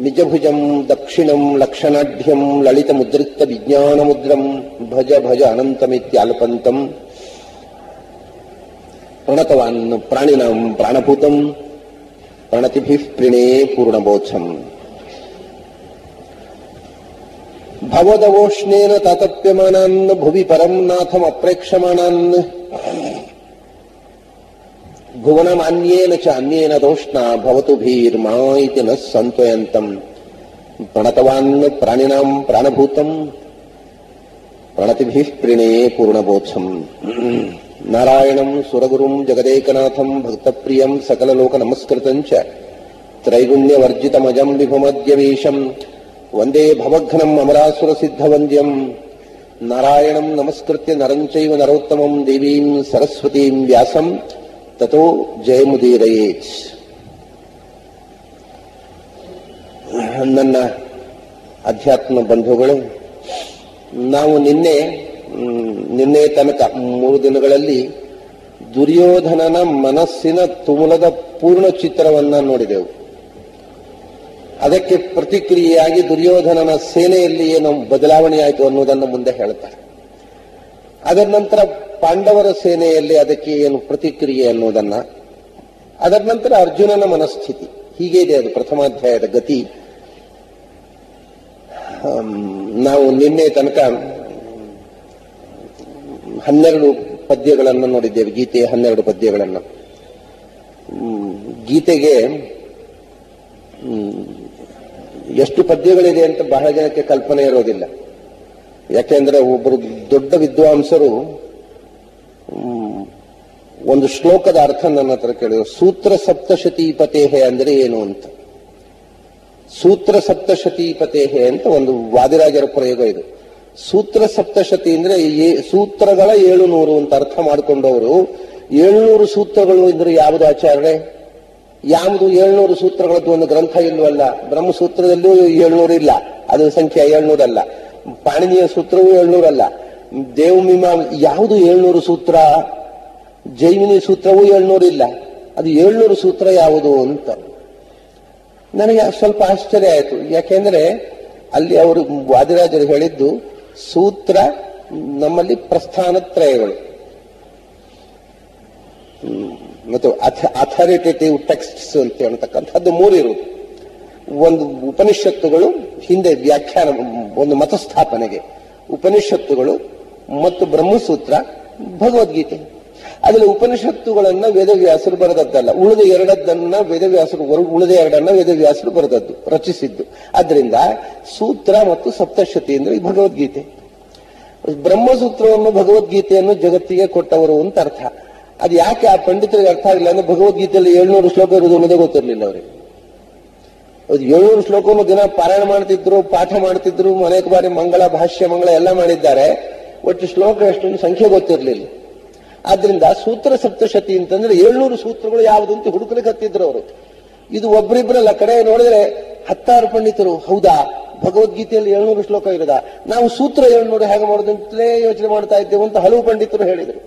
ನಿಜಭುಜಂ ದಕ್ಷಿಣಂ ಲಕ್ಷಣಾಢ್ಯಂ ಲಲಿತ ಮುದ್ರಿತ ವಿಜ್ಞಾನ ಮುದ್ರಂ ಭಜ ಭಜ ಅನಂತಮಿತ್ಯಾಲ್ಪಂತಂ ಪ್ರಣತವಾನ್ ಪ್ರಾಣಿನಾಂ ಪ್ರಾಣಭೂತಂ ಪ್ರಣತಿಭಿಃ ಪ್ರಣೇ ಪೂರ್ಣಬೋಧಂ ಭವದವೋಷ್ಣೇನ ತಾತಪ್ಯಮಾನಾನ್ ಭುವಿ ಪರಂ ನಾಥಂ ಅಪ್ರೇಕ್ಷಮಾಣಾನ್ ಭುವನಮಾನ್ಯೇನ ಚ ಅನ್ಯೇನ ದೋಷ್ಣ ಭವತು ಭೀರ್ಮಾ ಇತಿ ನ ಸಂತ್ವಯಂತಂ ಪ್ರಣತವಾನ್ ಪ್ರಾಣಿನಾಂ ಪ್ರಾಣಭೂತಂ ಪ್ರಣತಿಭಿಃ ಪ್ರಣೇ ಪೂರ್ಣಬೋಧಂ ನಾರಾಯಣಂ ಸುರಗುರುಂ ಜಗದೇಕನಾಥಂ ಭಕ್ತಪ್ರಿಯಂ ಸಕಲಲೋಕ ನಮಸ್ಕೃತಂ ಚ ತ್ರೈಗುಣ್ಯವರ್ಜಿತಮಜಂ ವಿಭುಮದ್ಯವೀಶಂ ವಂದೇ ಭವಘ್ನಂ ಅಮರಾಸುರ ಸಿದ್ಧವಂದ್ಯಂ ನಾರಾಯಣಂ ನಮಸ್ಕೃತ್ಯ ನರಂ ಚೈವ ನರೋತ್ತಮಂ ದೇವೀಂ ಸರಸ್ವತೀಂ ವ್ಯಾಸಂ ತತೋ ಜಯಮುದೀರಯೇತ್. ನನ್ನ ಅಧ್ಯಾತ್ಮ ಬಂಧುಗಳು, ನಾವು ನಿನ್ನೆ ತನಕ 3 ದಿನಗಳಲ್ಲಿ ದುರ್ಯೋಧನನ ಮನಸ್ಸಿನ ತುಮುಲದ ಪೂರ್ಣ ಚಿತ್ರವನ್ನ ನೋಡಿದೆವು. ಅದಕ್ಕೆ ಪ್ರತಿಕ್ರಿಯೆಯಾಗಿ ದುರ್ಯೋಧನನ ಸೇನೆಯಲ್ಲಿ ಏನು ಬದಲಾವಣೆಯಾಯಿತು ಅನ್ನೋದನ್ನು ಮುಂದೆ ಹೇಳ್ತಾರೆ. ಅದರ ನಂತರ ಪಾಂಡವರ ಸೇನೆಯಲ್ಲಿ ಅದಕ್ಕೆ ಏನು ಪ್ರತಿಕ್ರಿಯೆ ಅನ್ನೋದನ್ನ, ಅದರ ನಂತರ ಅರ್ಜುನನ ಮನಸ್ಥಿತಿ. ಹೀಗೆ ಇದೆ ಅದು ಪ್ರಥಮಾಧ್ಯಾಯದ ಗತಿ. ನಾವು ನಿನ್ನೆ ತನಕ 12 ಪದ್ಯಗಳನ್ನು ನೋಡಿದ್ದೇವೆ, ಗೀತೆಯ 12 ಪದ್ಯಗಳನ್ನು. ಗೀತೆಗೆ ಎಷ್ಟು ಪದ್ಯಗಳಿದೆ ಅಂತ ಬಹಳ ಜನಕ್ಕೆ ಕಲ್ಪನೆ ಇರೋದಿಲ್ಲ. ಯಾಕೆಂದ್ರೆ ಒಬ್ಬರು ದೊಡ್ಡ ವಿದ್ವಾಂಸರು ಒಂದು ಶ್ಲೋಕದ ಅರ್ಥ ನನ್ನ ಹತ್ರ ಕೇಳಿದ್ರು. ಸೂತ್ರ ಸಪ್ತಶತೀಪತೇಹೆ ಅಂದ್ರೆ ಏನು ಅಂತ. ಸೂತ್ರ ಸಪ್ತಶತೀಪತೇಹೆ ಅಂತ ಒಂದು ವಾದಿರಾಜರ ಪ್ರಯೋಗ ಇದು. ಸೂತ್ರ ಸಪ್ತಶತಿ ಅಂದ್ರೆ ಸೂತ್ರಗಳ 700 ಅಂತ ಅರ್ಥ ಮಾಡಿಕೊಂಡವರು 700 ಸೂತ್ರಗಳು ಇದ್ರೆ ಯಾವುದು ಆಚಾರ್ಯ? ಯಾವುದು 700 ಸೂತ್ರಗಳದ್ದು ಒಂದು ಗ್ರಂಥ ಇಲ್ವಲ್ಲ. ಬ್ರಹ್ಮಸೂತ್ರದಲ್ಲೂ 700 ಇಲ್ಲ, ಅದು ಸಂಖ್ಯೆ 700 ಅಲ್ಲ. ಪಾಣಿನಿಯ ಸೂತ್ರವೂ 700 ಅಲ್ಲ. ದೇವಮೀಮಾ ಯಾವುದು 700 ಸೂತ್ರ? ಜೈಮಿನಿ ಸೂತ್ರವೂ 700 ಇಲ್ಲ. ಅದು 700 ಸೂತ್ರ ಯಾವುದು ಅಂತ ನನಗೆ ಸ್ವಲ್ಪ ಆಶ್ಚರ್ಯ ಆಯಿತು. ಯಾಕೆಂದ್ರೆ ಅಲ್ಲಿ ಅವರು ವಾದಿರಾಜರು ಹೇಳಿದ್ದು ಸೂತ್ರ ನಮ್ಮಲ್ಲಿ ಪ್ರಸ್ಥಾನತ್ರಯಗಳು ಮತ್ತು ಅಥಾರಿಟೇಟಿವ್ ಟೆಕ್ಸ್ಟ್ಸ್ ಅಂತ ಹೇಳ್ತಕ್ಕಂಥದ್ದು 3 ಇರುವುದು. ಒಂದು ಉಪನಿಷತ್ತುಗಳು, ಹಿಂದೆ ವ್ಯಾಖ್ಯಾನ, ಒಂದು ಮತಸ್ಥಾಪನೆಗೆ ಉಪನಿಷತ್ತುಗಳು ಮತ್ತು ಬ್ರಹ್ಮಸೂತ್ರ, ಭಗವದ್ಗೀತೆ. ಅದರಲ್ಲಿ ಉಪನಿಷತ್ತುಗಳನ್ನ ವೇದವ್ಯಾಸರು ಬರೆದದ್ದಲ್ಲ, ಉಳಿದ 2 ವೇದವ್ಯಾಸರು ಬರೆದದ್ದು, ರಚಿಸಿದ್ದು. ಅದರಿಂದ ಸೂತ್ರ ಮತ್ತು ಸಪ್ತಶತಿ ಅಂದ್ರೆ ಭಗವದ್ಗೀತೆ. ಬ್ರಹ್ಮಸೂತ್ರವನ್ನು ಭಗವದ್ಗೀತೆಯನ್ನು ಜಗತ್ತಿಗೆ ಕೊಟ್ಟವರು ಅಂತ ಅರ್ಥ. ಅದು ಯಾಕೆ ಆ ಪಂಡಿತರಿಗೆ ಅರ್ಥ ಆಗಿಲ್ಲ ಅಂದ್ರೆ ಭಗವದ್ಗೀತೆಯಲ್ಲಿ 700 ಶ್ಲೋಕ ಇರುವುದು ಅನ್ನೋದೇ ಗೊತ್ತಿರಲಿಲ್ಲ ಅವರಿಗೆ. 700 ಶ್ಲೋಕವನ್ನು ದಿನ ಪಾರಾಯಣ ಮಾಡ್ತಿದ್ರು, ಪಾಠ ಮಾಡ್ತಿದ್ರು, ಅನೇಕ ಬಾರಿ ಮಂಗಳ, ಭಾಷ್ಯ ಮಂಗಳ ಎಲ್ಲ ಮಾಡಿದ್ದಾರೆ. ಒಟ್ಟು ಶ್ಲೋಕ ಎಷ್ಟೊಂದು ಸಂಖ್ಯೆ ಗೊತ್ತಿರಲಿಲ್ಲ. ಆದ್ರಿಂದ ಸೂತ್ರ ಸಪ್ತಶತಿ ಅಂತಂದ್ರೆ 700 ಸೂತ್ರಗಳು ಯಾವುದು ಅಂತ ಹುಡುಕಲಿಕ್ಕೆ ಹತ್ತಿದ್ರು ಅವರು. ಇದು ಒಬ್ಬರಿಬ್ಬರಲ್ಲ, ಕಡೆ ನೋಡಿದ್ರೆ 10 ಪಂಡಿತರು, ಹೌದಾ ಭಗವದ್ಗೀತೆಯಲ್ಲಿ 700 ಶ್ಲೋಕ ಇರೋದಾ, ನಾವು ಸೂತ್ರ 700 ಹೇಗೆ ಮಾಡೋದು ಅಂತಲೇ ಯೋಚನೆ ಮಾಡ್ತಾ ಇದ್ದೇವೆ ಅಂತ ಹಲವು ಪಂಡಿತರು ಹೇಳಿದರು.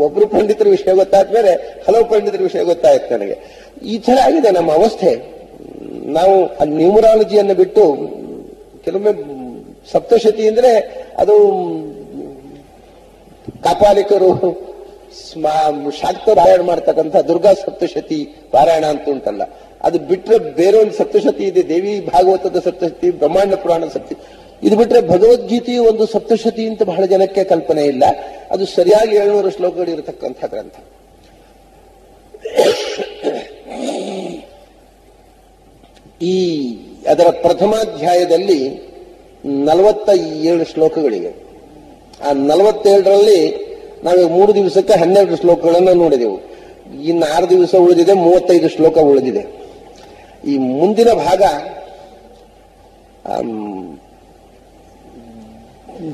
ಒಬ್ರು ಪಂಡಿತರ ವಿಷಯ ಗೊತ್ತಾದ್ಮೇಲೆ ಹಲವು ಪಂಡಿತರ ವಿಷಯ ಗೊತ್ತಾಯ್ತು ನನಗೆ. ಈ ತರ ಆಗಿದೆ ನಮ್ಮ ಅವಸ್ಥೆ. ನಾವು ನ್ಯೂಮರಾಲಜಿಯನ್ನು ಬಿಟ್ಟು ಕೆಲವೊಮ್ಮೆ ಸಪ್ತಶತಿ ಅಂದ್ರೆ ಅದು ಕಾಪಾಲಿಕರು ಶಾಕ್ತ ಪಾರಾಯಣ ಮಾಡ್ತಕ್ಕಂಥ ದುರ್ಗಾ ಸಪ್ತಶತಿ ಪಾರಾಯಣ ಅಂತ ಉಂಟಲ್ಲ, ಅದು ಬಿಟ್ರೆ ಬೇರೆ ಒಂದು ಸಪ್ತಶತಿ ಇದೆ. ದೇವಿ ಭಾಗವತದ ಸಪ್ತಶತಿ, ಬ್ರಹ್ಮಾಂಡ ಪುರಾಣ ಸಪ್ತಶತಿ. ಇದು ಬಿಟ್ರೆ ಭಗವದ್ಗೀತೆಯು ಒಂದು ಸಪ್ತಶತಿ ಅಂತ ಬಹಳ ಜನಕ್ಕೆ ಕಲ್ಪನೆ ಇಲ್ಲ. ಅದು ಸರಿಯಾಗಿ 700 ಶ್ಲೋಕಗಳು ಇರತಕ್ಕಂಥ ಗ್ರಂಥ. ಅದರ ಪ್ರಥಮಾಧ್ಯಾಯದಲ್ಲಿ 47 ಶ್ಲೋಕಗಳಿವೆ. ಆ 47ರಲ್ಲಿ ನಾವು 3 ದಿವಸಕ್ಕೆ 12 ಶ್ಲೋಕಗಳನ್ನು ನೋಡಿದೆವು. ಇನ್ನು 6 ದಿವಸ ಉಳಿದಿದೆ, 35 ಶ್ಲೋಕ ಉಳಿದಿದೆ. ಈ ಮುಂದಿನ ಭಾಗ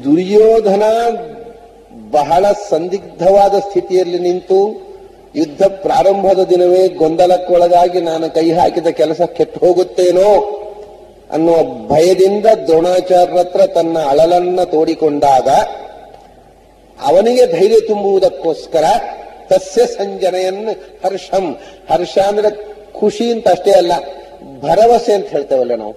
ದುರ್ಯೋಧನ ಬಹಳ ಸಂದಿಗ್ಧವಾದ ಸ್ಥಿತಿಯಲ್ಲಿ ನಿಂತು ಯುದ್ಧ ಪ್ರಾರಂಭದ ದಿನವೇ ಗೊಂದಲಕ್ಕೊಳಗಾಗಿ ನಾನು ಕೈ ಹಾಕಿದ ಕೆಲಸ ಕೆಟ್ಟು ಹೋಗುತ್ತೇನೋ ಅನ್ನುವ ಭಯದಿಂದ ದ್ರೋಣಾಚಾರ್ಯರ ಹತ್ರ ತನ್ನ ಅಳಲನ್ನ ತೋಡಿಕೊಂಡಾಗ ಅವನಿಗೆ ಧೈರ್ಯ ತುಂಬುವುದಕ್ಕೋಸ್ಕರ ತಸ್ಯ ಸಂಜನೆಯನ್ನು ಹರ್ಷಂ, ಹರ್ಷ ಅಂದ್ರೆ ಖುಷಿ ಅಂತ ಅಷ್ಟೇ ಅಲ್ಲ, ಭರವಸೆ ಅಂತ ಹೇಳ್ತೇವಲ್ಲ ನಾವು,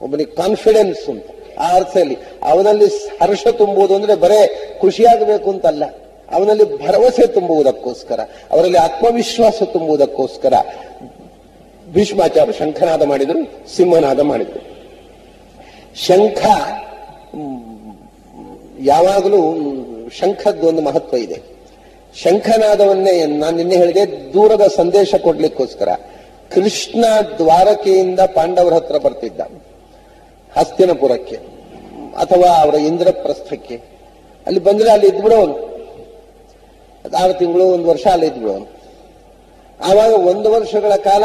ಒಬ್ಬನಿಗೆ ಕಾನ್ಫಿಡೆನ್ಸ್ ಅಂತ. ಆ ಅರ್ಥದಲ್ಲಿ ಅವನಲ್ಲಿ ಹರ್ಷ ತುಂಬುವುದು ಅಂದ್ರೆ ಬರೇ ಖುಷಿಯಾಗಬೇಕು ಅಂತಲ್ಲ, ಅವನಲ್ಲಿ ಭರವಸೆ ತುಂಬುವುದಕ್ಕೋಸ್ಕರ, ಅವರಲ್ಲಿ ಆತ್ಮವಿಶ್ವಾಸ ತುಂಬುವುದಕ್ಕೋಸ್ಕರ ಭೀಷ್ಮಾಚಾರ್ಯ ಶಂಖನಾದ ಮಾಡಿದರು, ಸಿಂಹನಾದ ಮಾಡಿದರು. ಶಂಖ ಯಾವಾಗಲೂ ಶಂಖದ್ದು ಒಂದು ಮಹತ್ವ ಇದೆ. ಶಂಖನಾದವನ್ನೇ ನಾನು ನಿನ್ನೆ ಹೇಳಿದೆ, ದೂರದ ಸಂದೇಶ ಕೊಡ್ಲಿಕ್ಕೋಸ್ಕರ. ಕೃಷ್ಣ ದ್ವಾರಕೆಯಿಂದ ಪಾಂಡವರ ಹತ್ರ ಬರ್ತಿದ್ದ, ಹಸ್ತಿನಪುರಕ್ಕೆ ಅಥವಾ ಅವರ ಇಂದ್ರಪ್ರಸ್ಥಕ್ಕೆ. ಅಲ್ಲಿ ಬಂದ್ರೆ ಅಲ್ಲಿ ಇದ್ಬಿಡೋನು, 6 ತಿಂಗಳು 1 ವರ್ಷ ಅಲ್ಲಿ ಇದ್ಬಿಡೋನು. ಆವಾಗ 1 ವರ್ಷಗಳ ಕಾಲ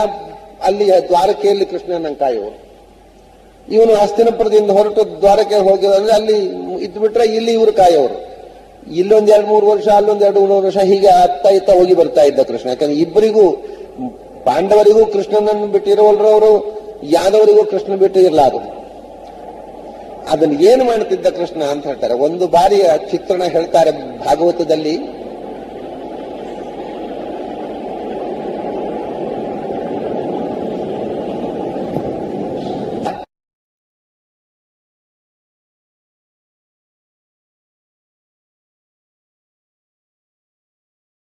ಅಲ್ಲಿ ದ್ವಾರಕೆಯಲ್ಲಿ ಕೃಷ್ಣನ ಕಾಯುವನು. ಇವನು ಹಸ್ತಿನಪುರದಿಂದ ಹೊರಟು ದ್ವಾರಕೆ ಹೋಗಿದ್ರೆ ಅಲ್ಲಿ ಇದ್ಬಿಟ್ರೆ ಇಲ್ಲಿ ಇವರು ಕಾಯೋರು. ಇಲ್ಲೊಂದ್ 2-3 ವರ್ಷ, ಅಲ್ಲೊಂದ್ 2-3 ವರ್ಷ, ಹೀಗೆ ಅತ್ತ ಹೋಗಿ ಬರ್ತಾ ಇದ್ದ ಕೃಷ್ಣ. ಯಾಕಂದ್ರೆ ಇಬ್ಬರಿಗೂ, ಪಾಂಡವರಿಗೂ ಕೃಷ್ಣನನ್ನು ಬಿಟ್ಟಿರೋಲ್ರು ಅವರು, ಯಾದವರಿಗೂ ಕೃಷ್ಣ ಬಿಟ್ಟು ಇರಲಾರು. ಅದನ್ನು ಏನು ಮಾಡ್ತಿದ್ದ ಕೃಷ್ಣ ಅಂತ ಹೇಳ್ತಾರೆ. ಒಂದು ಬಾರಿಯ ಚಿತ್ರಣ ಹೇಳ್ತಾರೆ ಭಾಗವತದಲ್ಲಿ.